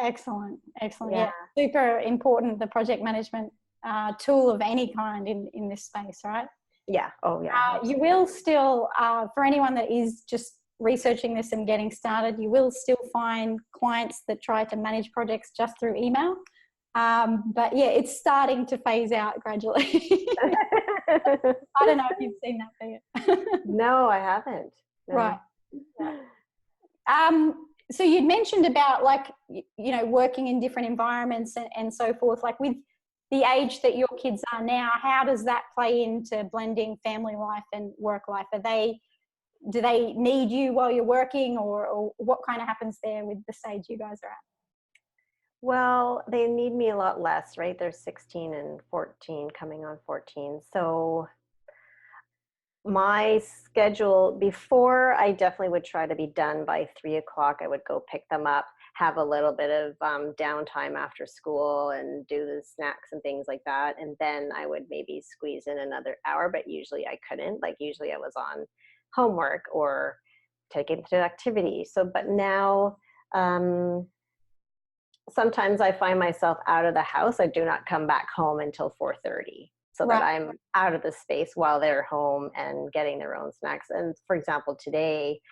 Excellent. Yeah. Super important, the project management tool of any kind in this space, right? Yeah. Oh, yeah. You will still, for anyone that is just researching this and getting started, you will still find clients that try to manage projects just through email. But yeah, it's starting to phase out gradually. I don't know if you've seen that, Pia. No, I haven't. No. Right. So you'd mentioned about working in different environments and so forth, like with the age that your kids are now, how does that play into blending family life and work life? Do they need you while you're working, or what kind of happens there with the stage you guys are at? Well, they need me a lot less, right? They're 16 and 14, coming on 14. So my schedule before, I definitely would try to be done by 3:00. I would go pick them up, have a little bit of downtime after school and do the snacks and things like that. And then I would maybe squeeze in another hour, but usually I couldn't. Like usually I was on homework or taking to activity. So, but now sometimes I find myself out of the house. I do not come back home until 4:30. So that I'm out of the space while they're home and getting their own snacks. And for example, today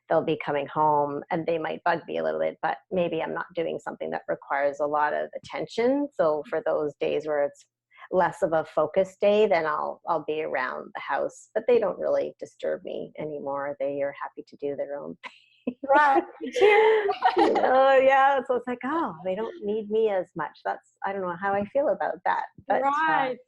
they'll be coming home and they might bug me a little bit, but maybe I'm not doing something that requires a lot of attention. So for those days where it's less of a focused day, then I'll be around the house, but they don't really disturb me anymore. They are happy to do their own thing. Right. Yeah. So it's like, oh, they don't need me as much. I don't know how I feel about that. But, right.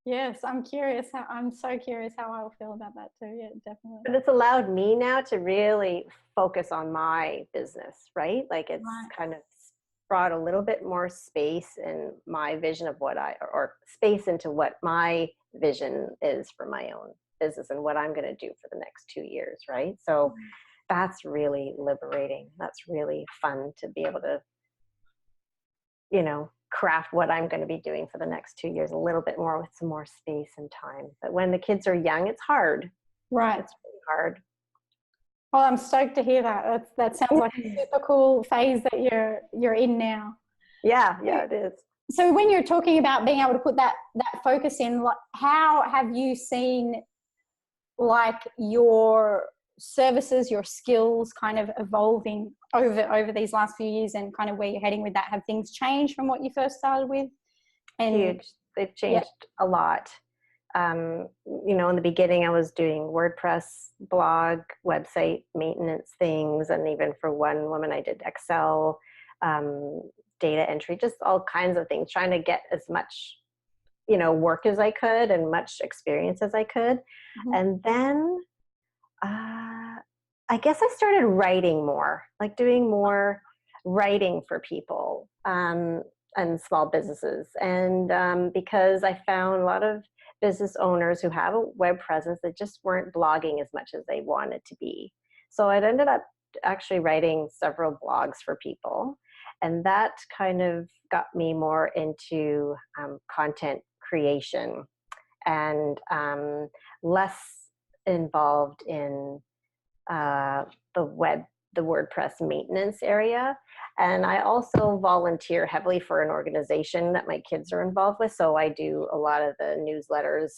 Yes, I'm so curious how I'll feel about that too. Yeah, definitely. But it's allowed me now to really focus on my business, right? Like it's kind of brought a little bit more space in my vision of or space into what my vision is for my own business and what I'm going to do for the next 2 years, right? So that's really liberating. That's really fun to be able to, craft what I'm going to be doing for the next 2 years a little bit more with some more space and time. But when the kids are young, it's hard. Right. It's really hard. Well, I'm stoked to hear that. That sounds like a super cool phase that you're in now. Yeah, it is. So when you're talking about being able to put that focus in, how have you seen your services, your skills kind of evolving over these last few years, and kind of where you're heading with that? Have things changed from what you first started with? Huge. They've changed a lot. In the beginning I was doing WordPress, blog, website maintenance things, and even for one woman I did Excel, data entry, just all kinds of things, trying to get as much work as I could and much experience as I could. And then I guess I started writing more, like doing more writing for people and small businesses. And because I found a lot of business owners who have a web presence that just weren't blogging as much as they wanted to be. So I ended up actually writing several blogs for people. And that kind of got me more into content creation and less involved in the WordPress maintenance area. And I also volunteer heavily for an organization that my kids are involved with. So I do a lot of the newsletters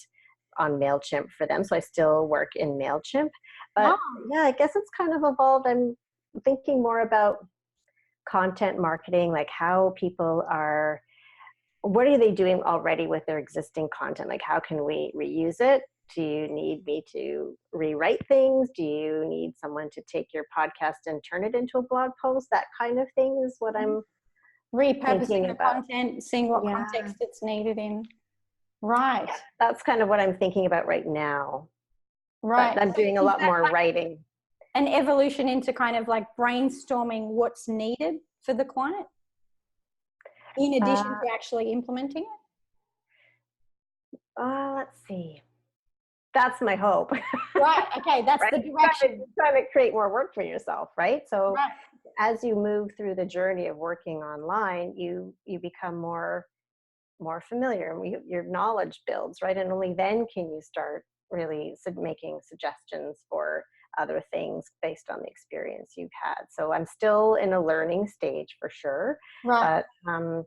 on MailChimp for them. So I still work in MailChimp. But yeah, I guess it's kind of evolved. I'm thinking more about content marketing, like how people what are they doing already with their existing content? Like how can we reuse it? Do you need me to rewrite things? Do you need someone to take your podcast and turn it into a blog post? That kind of thing is what I'm Repurposing thinking the about. content, seeing what Yeah, context it's needed in. Right. that's kind of what I'm thinking about right now. But Right. I'm So doing a is lot that more like writing. an evolution into kind of like brainstorming what's needed for the client in addition Uh, to actually implementing it? let's see. That's my hope. Right. Okay. That's Right? the direction. Trying to create more work for yourself, right? So Right. as you move through the journey of working online, you become more familiar, and your knowledge builds, right? And only then can you start really making suggestions for other things based on the experience you've had. So I'm still in a learning stage for sure, Right. but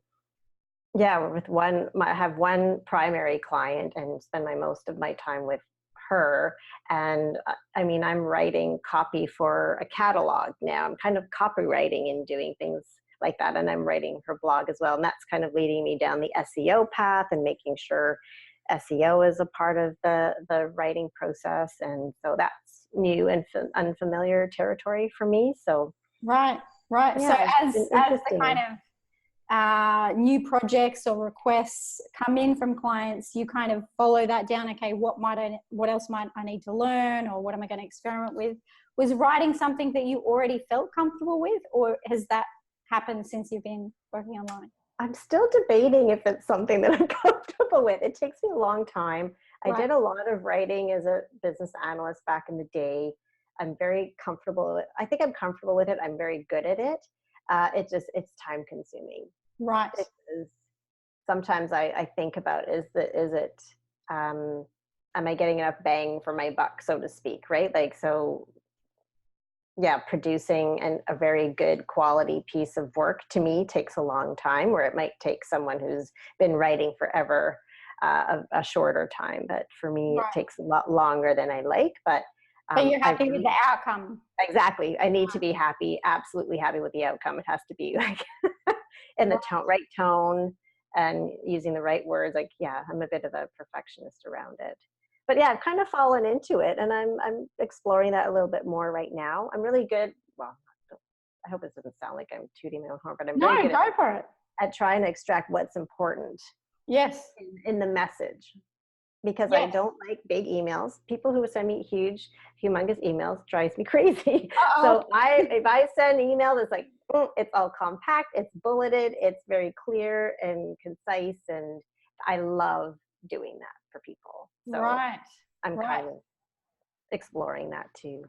yeah, with I have one primary client and spend most of my time with her. And I mean, I'm writing copy for a catalog now. I'm kind of copywriting and doing things like that. And I'm writing her blog as well. And that's kind of leading me down the SEO path and making sure SEO is a part of the writing process. And so that's new and unfamiliar territory for me. So Right. Right. So yeah, it's been as the kind interesting. of new projects or requests come in from clients, you kind of follow that down. Okay, what else might I need to learn, or what am I going to experiment with? Was writing something that you already felt comfortable with, or has that happened since you've been working online? I'm still debating if it's something that I'm comfortable with. It takes me a long time. I Right. did a lot of writing as a business analyst back in the day. I'm very comfortable with, I think I'm comfortable with it. I'm very good at it. It's time consuming. Right. Because sometimes I think about, um, am I getting enough bang for my buck, so to speak, right? Like, so yeah, producing a very good quality piece of work to me takes a long time, where it might take someone who's been writing forever a shorter time. But for me, it Right. takes a lot longer than I like. But But you're I happy with really, the outcome. exactly, I need to be happy, absolutely happy with the outcome. It has to be like in the Right. right tone and using the right words. Like, yeah, I'm a bit of a perfectionist around it. But yeah, I've kind of fallen into it, and I'm exploring that a little bit more right now. I'm really good. Well, I hope this doesn't sound like I'm tooting my own horn, but I'm No, very good go for it. at trying to extract what's important Yes. in the message, because I Yes. don't like big emails. People who send me huge, humongous emails drives me crazy. Uh-oh. So if I send an email that's like, it's all compact, it's bulleted, it's very clear and concise, and I love doing that for people. So Right. I'm Right. kind of exploring that too.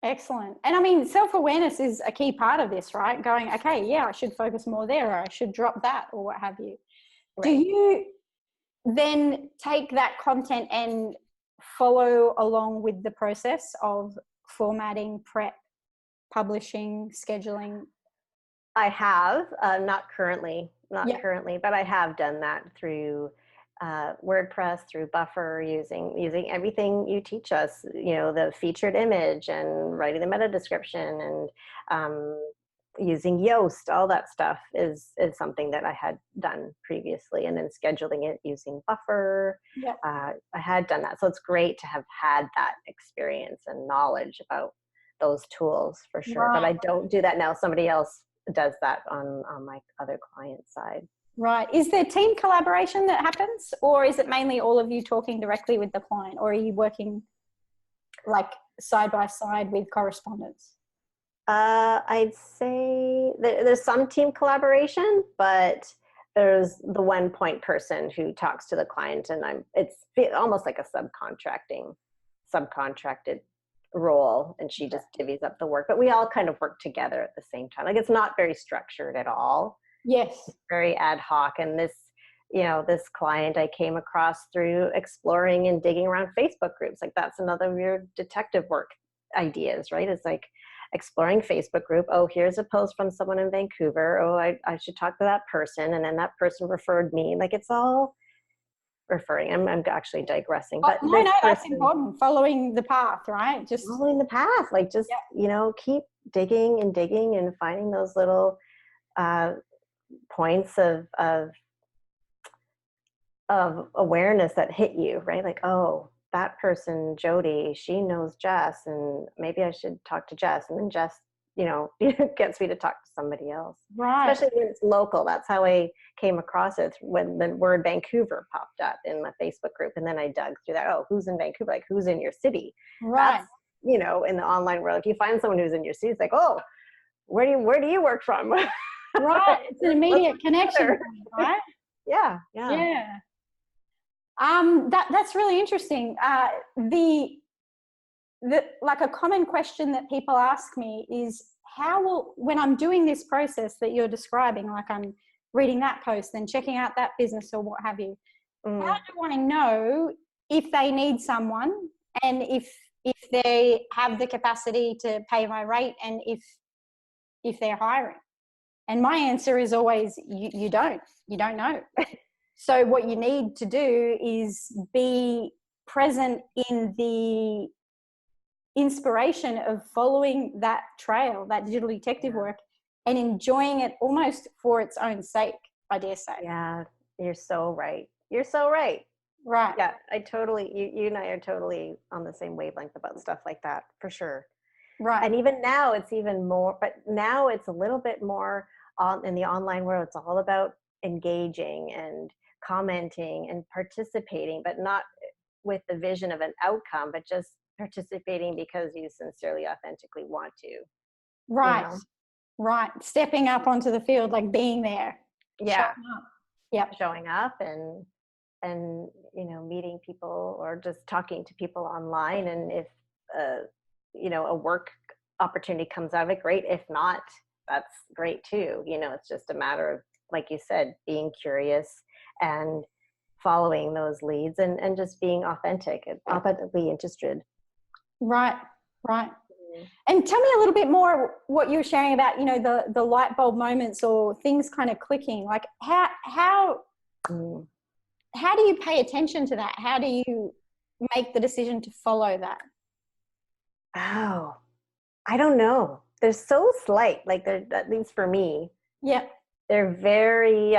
Excellent. And I mean, self-awareness is a key part of this, right? Going, okay, yeah, I should focus more there, or I should drop that, or what have you. Do Right. you then take that content and follow along with the process of formatting, prep, publishing, scheduling? I have, not Yeah. currently, but I have done that through WordPress, through Buffer, using everything you teach us. You know, the featured image and writing the meta description, and using Yoast. All that stuff is something that I had done previously, and then scheduling it using Buffer. Yeah. I had done that, so it's great to have had that experience and knowledge about those tools for sure. But Right. I don't do that now. Somebody else does that on my other client side. Right. Is there team collaboration that happens, or is it mainly all of you talking directly with the client, or are you working like side by side with correspondence? I'd say there's some team collaboration, but there's the one point person who talks to the client, and it's almost like a subcontracted role, and she just divvies up the work. But we all kind of work together at the same time. Like, it's not very structured at all. Yes. Very ad hoc. And this client I came across through exploring and digging around Facebook groups. Like, that's another weird detective work ideas, right? It's like exploring Facebook group. Oh, here's a post from someone in Vancouver. Oh, I should talk to that person. And then that person referred me. Like, it's all referring. I'm actually digressing, Oh, but no, this no, that's person important. Following the path, right? Just, following the path, like, just, yeah. keep digging and digging and finding those little uh, points of awareness that hit you, right? Like, oh, that person, Jody, she knows Jess, and maybe I should talk to Jess. And then Jess, gets me to talk to somebody else. Right. Especially when it's local. That's how I came across it when the word Vancouver popped up in my Facebook group. And then I dug through that. Oh, who's in Vancouver? Like, who's in your city? Right. That's, in the online world, if you find someone who's in your city, it's like, oh, where do you work from? Right. It's an immediate connection, right? Yeah. Yeah. That's really interesting. Like a common question that people ask me is, when I'm doing this process that you're describing, like I'm reading that post and checking out that business or what have you, how do I know if they need someone, and if they have the capacity to pay my rate, and if they're hiring? And my answer is always, you don't know. So what you need to do is be present in the inspiration of following that trail, that digital detective work, and enjoying it almost for its own sake, I dare say. Yeah, you're so right. You're so right. Right. Yeah, I totally, you and I are totally on the same wavelength about stuff like that, for sure. Right. And even now it's even more, but now it's a little bit more in the online world. It's all about engaging and commenting and participating, but not with the vision of an outcome, but just participating because you sincerely, authentically want to. Right. Right. Stepping up onto the field, like being there. Yeah. Showing up and meeting people or just talking to people online. And if a work opportunity comes out of it, great. If not, that's great too. It's just a matter of, like you said, being curious and following those leads and just being authentic and authentically interested. Right. And tell me a little bit more what you were sharing about, the light bulb moments or things kind of clicking. Like how do you pay attention to that? How do you make the decision to follow that? Oh, I don't know. They're so slight, like at least for me. Yeah. They're very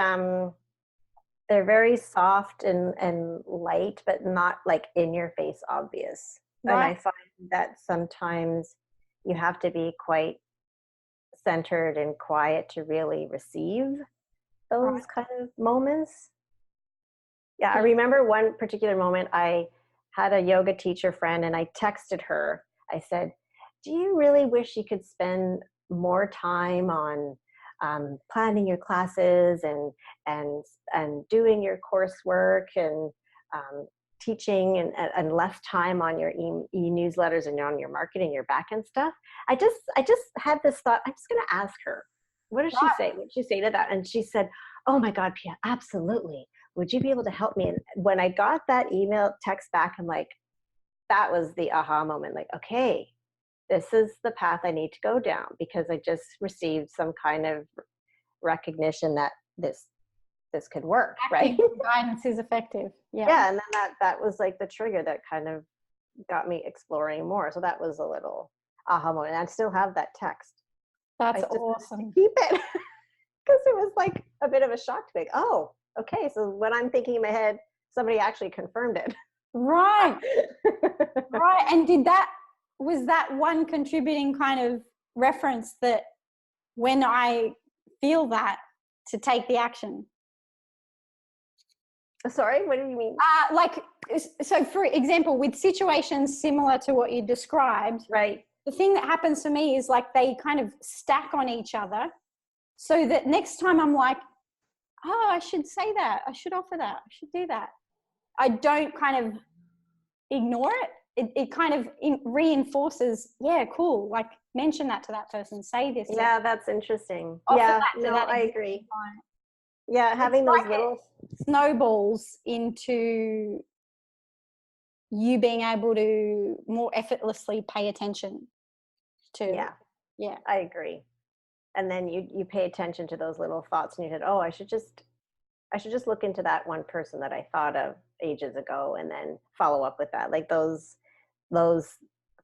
soft and light, but not like in your face obvious. Right. And I find that sometimes you have to be quite centered and quiet to really receive those kind of moments. Yeah, I remember one particular moment. I had a yoga teacher friend and I texted her. I said, do you really wish you could spend more time on planning your classes and doing your coursework and teaching and less time on your e-newsletters and on your marketing, your back-end stuff? I just had this thought, I'm just going to ask her, what does she say? What did she say to that? And she said, oh my God, Pia, absolutely. Would you be able to help me? And when I got that email text back, I'm like, that was the aha moment. Like, okay, this is the path I need to go down, because I just received some kind of recognition that this could work, right? Guidance is effective. Yeah, and then that was like the trigger that kind of got me exploring more. So that was a little aha moment. And I still have that text. That's awesome. Keep it, because it was like a bit of a shock to me. Oh, okay. So when I'm thinking in my head, somebody actually confirmed it. Right. Right. And was that one contributing kind of reference that when I feel that, to take the action? Sorry, what do you mean? So for example, with situations similar to what you described, right, the thing that happens for me is like they kind of stack on each other, so that next time I'm like, oh, I should say that, I should offer that, I should do that. I don't kind of ignore it. It kind of reinforces, yeah, cool, like mention that to that person, say this. Yeah, that's interesting. Yeah, I agree. Yeah, having those little snowballs into you being able to more effortlessly pay attention to. Yeah, I agree. And then you pay attention to those little thoughts in your head. Oh, I should just look into that one person that I thought of ages ago, and then follow up with that. Like those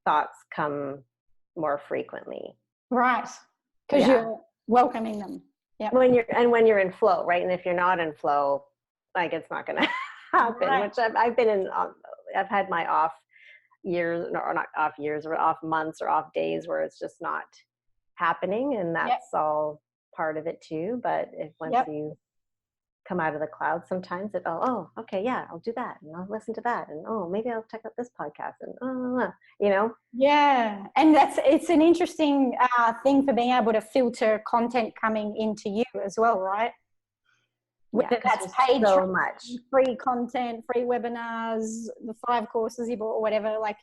thoughts come more frequently. Right. Because you're welcoming them. Yeah. When you're in flow, right? And if you're not in flow, like it's not going to happen. Right. Which I've been in. I've had my off years, or not off years, or off months, or off days where it's just not happening, and that's all part of it too. But if once you come out of the cloud, sometimes okay, yeah, I'll do that, and I'll listen to that, and maybe I'll check out this podcast, and Yeah, and it's an interesting thing for being able to filter content coming into you as well, right? Whether that's paid so much free content, free webinars, the 5 courses you bought or whatever, like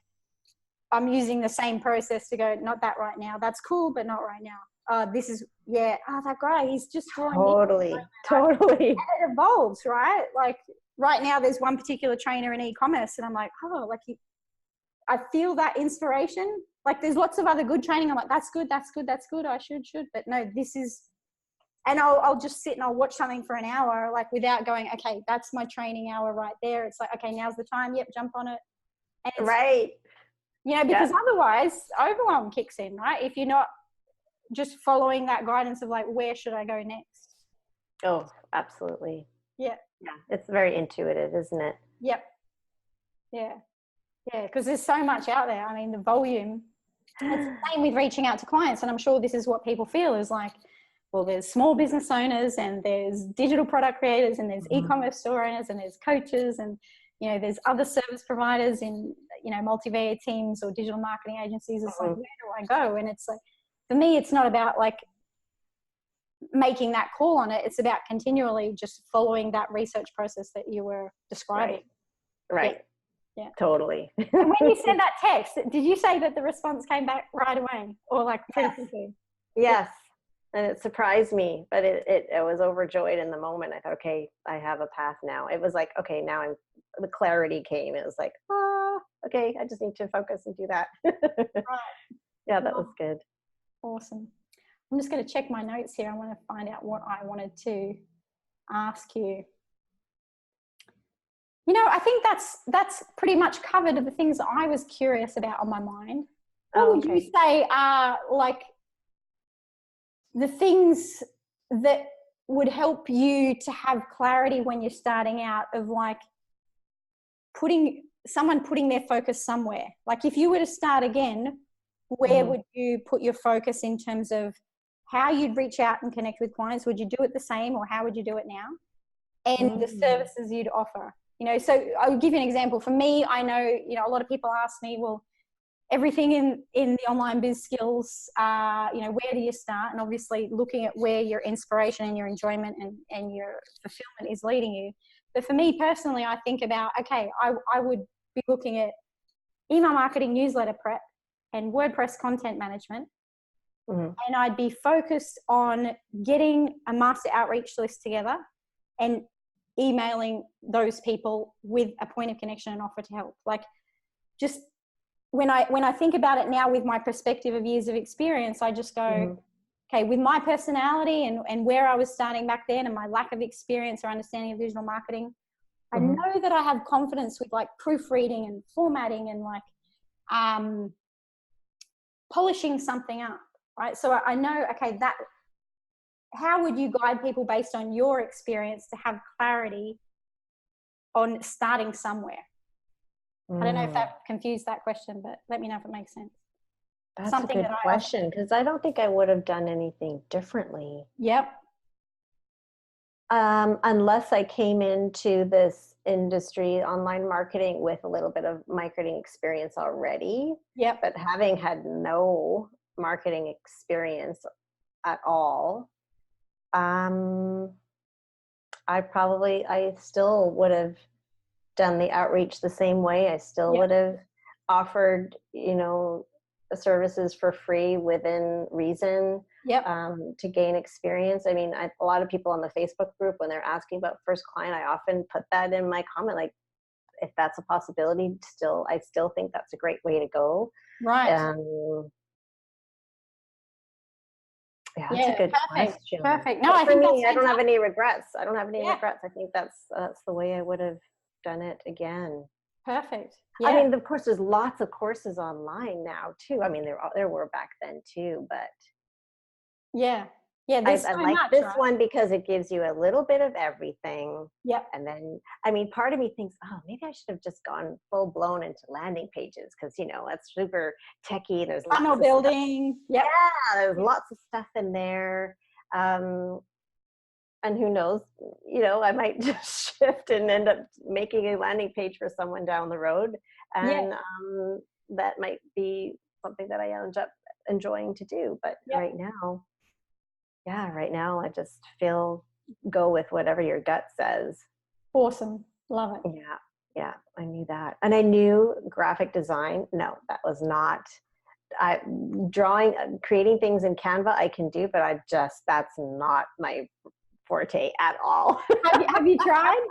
I'm using the same process to go, not that right now. That's cool, but not right now. This is, that guy, he's just totally. And it evolves, right? Like right now there's one particular trainer in e-commerce and I'm like, I feel that inspiration. Like there's lots of other good training. I'm like, that's good. I should. But no, this is, and I'll just sit and I'll watch something for an hour, like without going, okay, that's my training hour right there. It's like, okay, now's the time. Yep. Jump on it. And it's, right. Because otherwise overwhelm kicks in, right? If you're not just following that guidance of like, where should I go next? Oh, absolutely. Yeah. It's very intuitive, isn't it? Yep. Yeah. Because there's so much out there. I mean, the volume, it's the same with reaching out to clients. And I'm sure this is what people feel is like, well, there's small business owners and there's digital product creators and there's e-commerce store owners and there's coaches and, there's other service providers in, multimedia teams or digital marketing agencies. It's like, where do I go? And it's like, for me, it's not about like making that call on it. It's about continually just following that research process that you were describing. Right. Yeah. Totally. And when you sent that text, did you say that the response came back right away or like pretty quickly? Yes. And it surprised me, but I was overjoyed in the moment. I thought, okay, I have a path now. It was like, okay, now the clarity came. It was like, okay, I just need to focus and do that. Right. Yeah, that was good. Awesome. I'm just going to check my notes here. I want to find out what I wanted to ask you. I think that's pretty much covered the things that I was curious about on my mind. What would you say are like the things that would help you to have clarity when you're starting out of like putting their focus somewhere? Like if you were to start again, where would you put your focus in terms of how you'd reach out and connect with clients? Would you do it the same or how would you do it now? And the services you'd offer, so I'll give you an example. For me, I know, a lot of people ask me, well, everything in the online biz skills, where do you start? And obviously looking at where your inspiration and your enjoyment and your fulfillment is leading you. But for me personally, I think about, okay, I would be looking at email marketing, newsletter prep, and WordPress content management. And I'd be focused on getting a master outreach list together and emailing those people with a point of connection and offer to help. Like just when I think about it now with my perspective of years of experience, I just go, okay, with my personality and where I was starting back then and my lack of experience or understanding of digital marketing, I know that I have confidence with like proofreading and formatting and like polishing something up, right? So I know, okay, how would you guide people based on your experience to have clarity on starting somewhere? I don't know if that confused that question, but let me know if it makes sense. That's a good question because I don't think I would have done anything differently. Yep. Unless I came into this industry, online marketing, with a little bit of marketing experience already. Yep. But having had no marketing experience at all, I still would have done the outreach the same way. I still would have offered, services for free within reason to gain experience. I mean, a lot of people on the Facebook group, when they're asking about first client, I often put that in my comment, like, if that's a possibility, I still think that's a great way to go. Right. Yeah, that's a good question. Perfect. No, I don't have any regrets. I think that's the way I would have done it again. Perfect. Yeah. I mean, of course, there's lots of courses online now too. I mean, there were back then too, but yeah. Yeah, there's I so like much, this right? one because it gives you a little bit of everything. Yep. And then, I mean, part of me thinks, oh, maybe I should have just gone full blown into landing pages because, you know, that's super techy. There's lots Funnel of stuff. building. Yep. Yeah, there's Yep. lots of stuff in there. Um, and who knows, you know, I might just shift and end up making a landing page for someone down the road. Yeah. And that might be something that I end up enjoying to do. But Yep. right now I just go with whatever your gut says. Awesome. Love it. Yeah, I knew that. And I knew graphic design. No, that was not, creating things in Canva I can do, but that's not my forte at all. Have you tried?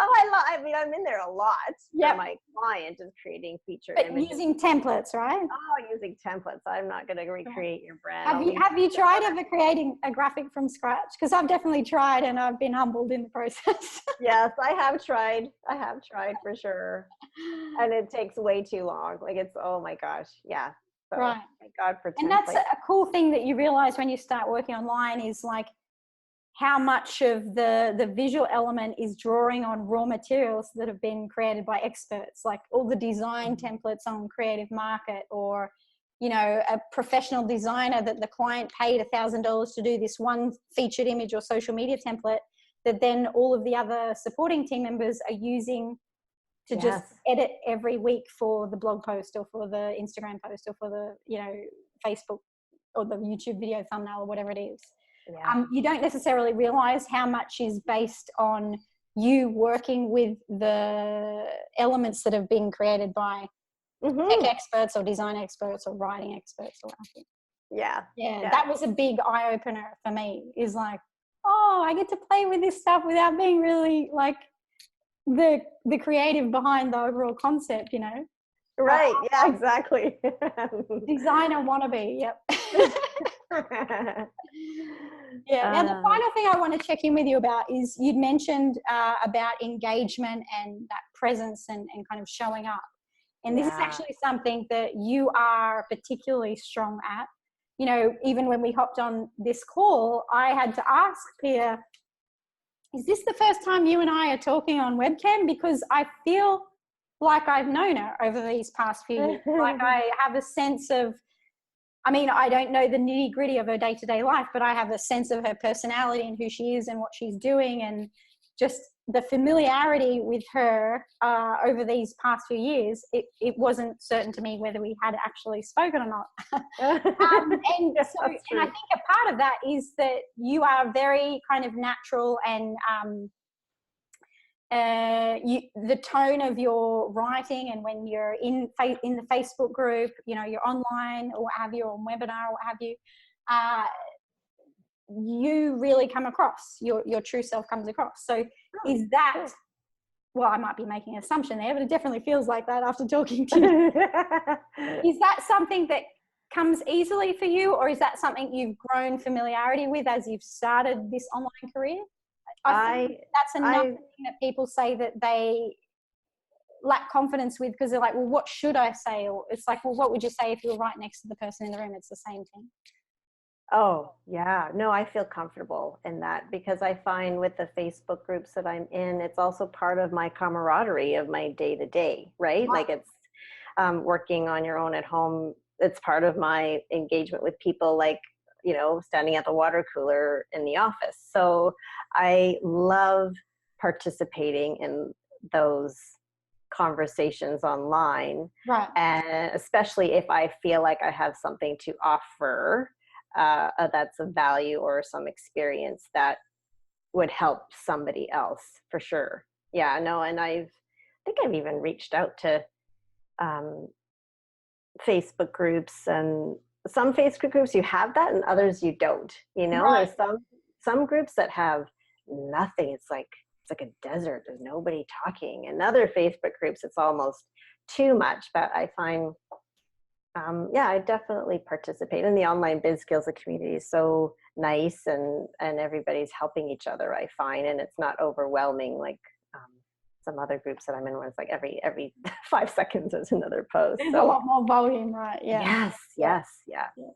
Oh, I mean, I'm in there a lot. Yep. For my client is creating featured But images. using templates, right? Oh, using templates. I'm not going to recreate your brand. Have you tried ever creating a graphic from scratch? Because I've definitely tried and I've been humbled in the process. Yes, I have tried. I have tried for sure. And it takes way too long. Like oh my gosh. Yeah. So, Right. thank God for templates. And that's a cool thing that you realize when you start working online is like how much of the visual element is drawing on raw materials that have been created by experts, like all the design templates on Creative Market, or, you know, a professional designer that the client paid $1,000 to do this one featured image or social media template that then all of the other supporting team members are using to just edit every week for the blog post or for the Instagram post or for the, you know, Facebook or the YouTube video thumbnail or whatever it is. Yeah. You don't necessarily realize how much is based on you working with the elements that have been created by tech experts or design experts or writing experts or whatever. Yeah, that was a big eye-opener for me, is like, oh, I get to play with this stuff without being really like the creative behind the overall concept, you know. Right. Yeah, exactly. Designer wannabe. Yep. Yeah. Now, the final thing I want to check in with you about is you'd mentioned about engagement and that presence and kind of showing up. And this is actually something that you are particularly strong at. You know, even when we hopped on this call, I had to ask Pia, is this the first time you and I are talking on webcam? Because I feel like I've known her over these past few years. Like I have a sense of, I mean, I don't know the nitty gritty of her day-to-day life, but I have a sense of her personality and who she is and what she's doing, and just the familiarity with her over these past few years. It wasn't certain to me whether we had actually spoken or not. And I think a part of that is that you are very kind of natural, and the tone of your writing, and when you're in the Facebook group, you know, you're online or what have you, on webinar or what have you, you really come across, your true self comes across. So is that, well, I might be making an assumption there, but it definitely feels like that after talking to you. Is that something that comes easily for you, or is that something you've grown familiarity with as you've started this online career? I think that's another thing that people say that they lack confidence with, because they're like, well, what should I say? Or it's like, well, what would you say if you were right next to the person in the room? It's the same thing. Oh, yeah. No, I feel comfortable in that, because I find with the Facebook groups that I'm in, it's also part of my camaraderie of my day-to-day, right? Wow. Like it's working on your own at home. It's part of my engagement with people, like, you know, standing at the water cooler in the office. So I love participating in those conversations online. Right. And especially if I feel like I have something to offer that's of value, or some experience that would help somebody else, for sure. Yeah, no, and I think I've even reached out to Facebook groups, and some Facebook groups you have that and others you don't, you know. Right. There's some groups that have nothing. It's like a desert. There's nobody talking. And other Facebook groups, it's almost too much. But I find I definitely participate in the online biz skills. The community is so nice, and everybody's helping each other, I find, and it's not overwhelming like some other groups that I'm in, where it's like every 5 seconds there's another post. There's a lot more volume, right? Yeah. Yes.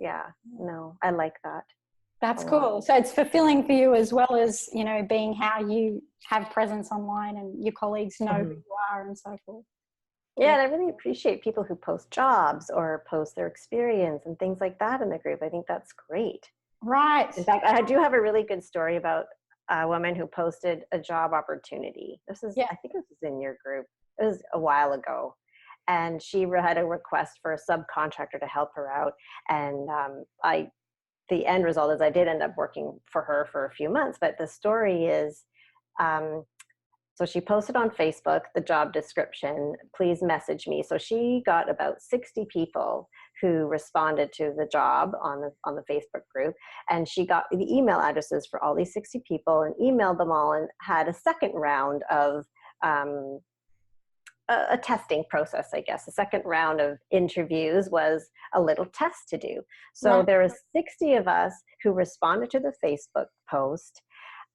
Yeah. No, I like that. That's a lot. cool. So it's fulfilling for you as well as, you know, being how you have presence online and your colleagues know who you are and so forth. Yeah, and I really appreciate people who post jobs or post their experience and things like that in the group. I think that's great. Right. In fact, I do have a really good story about a woman who posted a job opportunity. Yeah. I think this was in your group. It was a while ago. And she had a request for a subcontractor to help her out. And the end result is I did end up working for her for a few months. But the story is, so she posted on Facebook the job description, please message me. So she got about 60 people who responded to the job on the Facebook group. And she got the email addresses for all these 60 people and emailed them all and had a second round of a testing process, I guess. The second round of interviews was a little test to do. So there was 60 of us who responded to the Facebook post.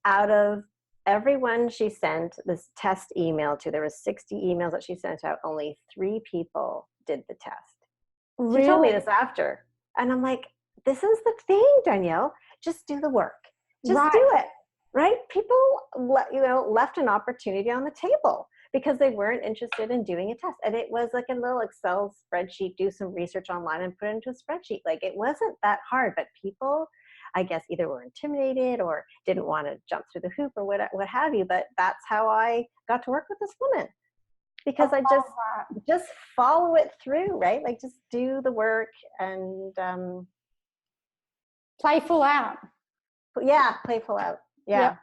Out of everyone she sent this test email to, there was 60 emails that she sent out, only 3 people did the test. Really? She told me this after. And I'm like, this is the thing, Danielle. Just do the work. Just do it, right? People, left an opportunity on the table because they weren't interested in doing a test. And it was like a little Excel spreadsheet, do some research online and put it into a spreadsheet. Like, it wasn't that hard, but people, I guess, either were intimidated or didn't want to jump through the hoop or what have you. But that's how I got to work with this woman, because I just follow it through, right? Like, just do the work and play full out. Yeah, play full out. Yeah,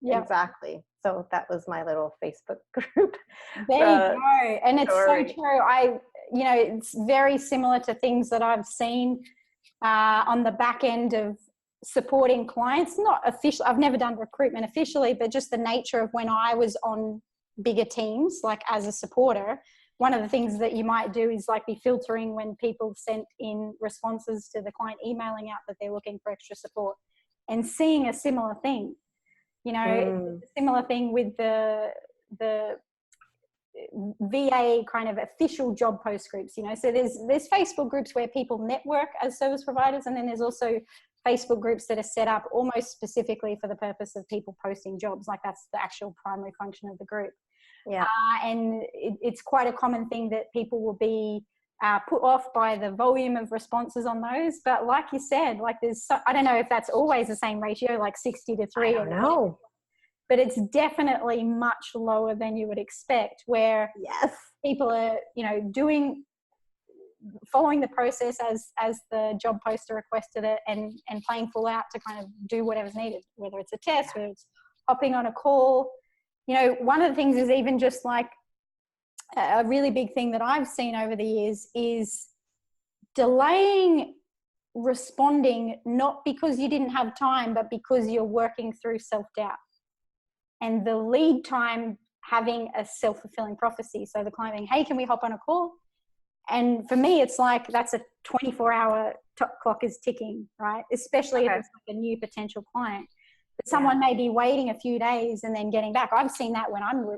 yep. Exactly. So that was my little Facebook group. There you go. And it's story. So true. It's very similar to things that I've seen on the back end of supporting clients. Not official. I've never done recruitment officially, but just the nature of when I was on bigger teams, like as a supporter, one of the things that you might do is like be filtering when people sent in responses to the client, emailing out that they're looking for extra support, and seeing a similar thing. A similar thing with the VA kind of official job post groups. So there's Facebook groups where people network as service providers, and then there's also Facebook groups that are set up almost specifically for the purpose of people posting jobs. Like, that's the actual primary function of the group. Yeah. And it's quite a common thing that people will be put off by the volume of responses on those. But like you said, like I don't know if that's always the same ratio, like 60 to 3. I don't know. But it's definitely much lower than you would expect, where people are, following the process as the job poster requested it, and playing full out to kind of do whatever's needed, whether it's a test, whether it's hopping on a call. One of the things is even just like a really big thing that I've seen over the years is delaying responding, not because you didn't have time, but because you're working through self-doubt. And the lead time having a self-fulfilling prophecy. So the client being, hey, can we hop on a call? And for me, it's like that's a 24-hour clock is ticking, right? Especially if it's like a new potential client. But someone may be waiting a few days and then getting back. I've seen that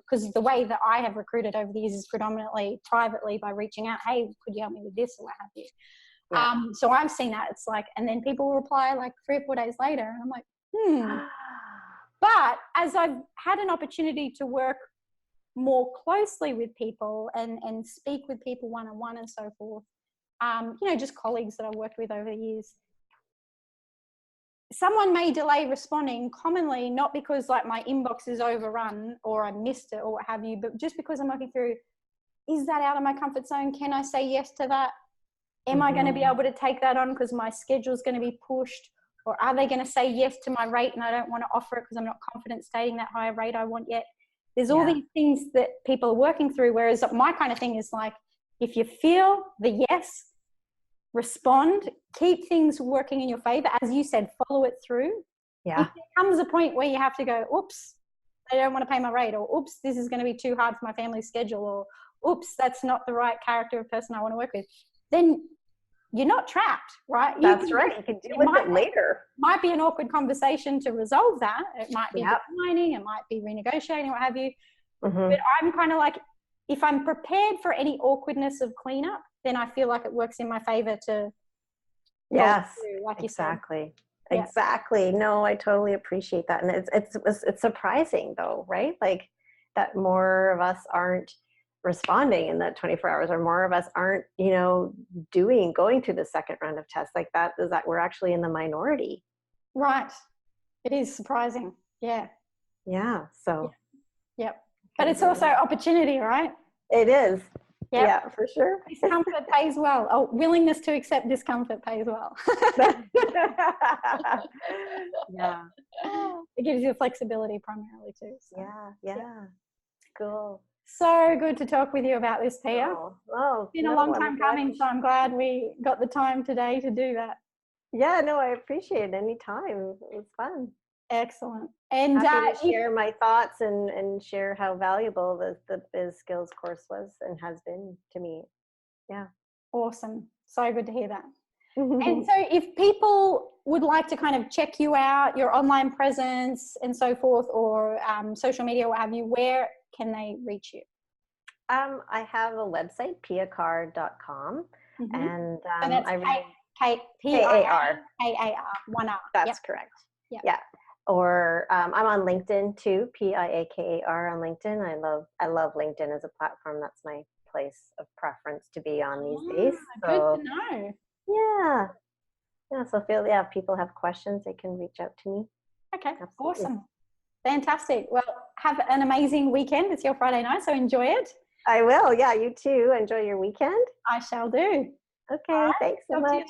because the way that I have recruited over the years is predominantly privately by reaching out, hey, could you help me with this or what have you? Yeah. So I've seen that. It's like, and then people reply like 3 or 4 days later. And I'm like, But as I've had an opportunity to work more closely with people and speak with people one-on-one and so forth, just colleagues that I've worked with over the years, someone may delay responding commonly, not because like my inbox is overrun or I missed it or what have you, but just because I'm looking through, is that out of my comfort zone? Can I say yes to that? Am I going to be able to take that on because my schedule is going to be pushed? Or are they going to say yes to my rate and I don't want to offer it because I'm not confident stating that higher rate I want yet? There's all these things that people are working through, whereas my kind of thing is like, if you feel the yes, respond, keep things working in your favor. As you said, follow it through. Yeah. If there comes a point where you have to go, oops, they don't want to pay my rate, or oops, this is going to be too hard for my family schedule, or oops, that's not the right character of person I want to work with, then you're not trapped, right? That's right. You can deal with it later. Might be an awkward conversation to resolve that. It might be declining, it might be renegotiating, what have you. But I'm kind of like, if I'm prepared for any awkwardness of cleanup, then I feel like it works in my favor to yes, through, like exactly. Yeah. Exactly. No, I totally appreciate that. And it's surprising though, right? Like that more of us aren't responding in that 24 hours, or more of us aren't, going through the second round of tests. Like that is that we're actually in the minority. Right. It is surprising. Yeah. Yeah. So Yep. But it's also opportunity, right? it is. Yep. Yeah, for sure. Discomfort pays well. Oh, willingness to accept discomfort pays well. Yeah. It gives you flexibility primarily too. So. Yeah. Cool. So good to talk with you about this, Pia. Oh, It's been a long time coming, so I'm glad we got the time today to do that. Yeah, no, I appreciate it. Any time. It was fun. Excellent. And happy to share my thoughts and share how valuable the Biz Skills course was and has been to me. Yeah. Awesome. So good to hear that. And so if people would like to kind of check you out, your online presence and so forth, or social media, what have you, where can they reach you? I have a website, piakar.com. And that's I really P-I-A-K-A-R, one R. That's correct. Yep. Yeah. Or I'm on LinkedIn too, Piakar on LinkedIn. I love LinkedIn as a platform. That's my place of preference to be on these days. So, good to know. Yeah. So if people have questions, they can reach out to me. Okay. Absolutely. Awesome. Fantastic. Well, have an amazing weekend. It's your Friday night, so enjoy it. I will. Yeah, you too. Enjoy your weekend. I shall do. Okay. Thanks so much.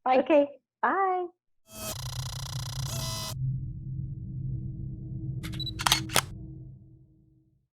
Bye. Okay. Bye.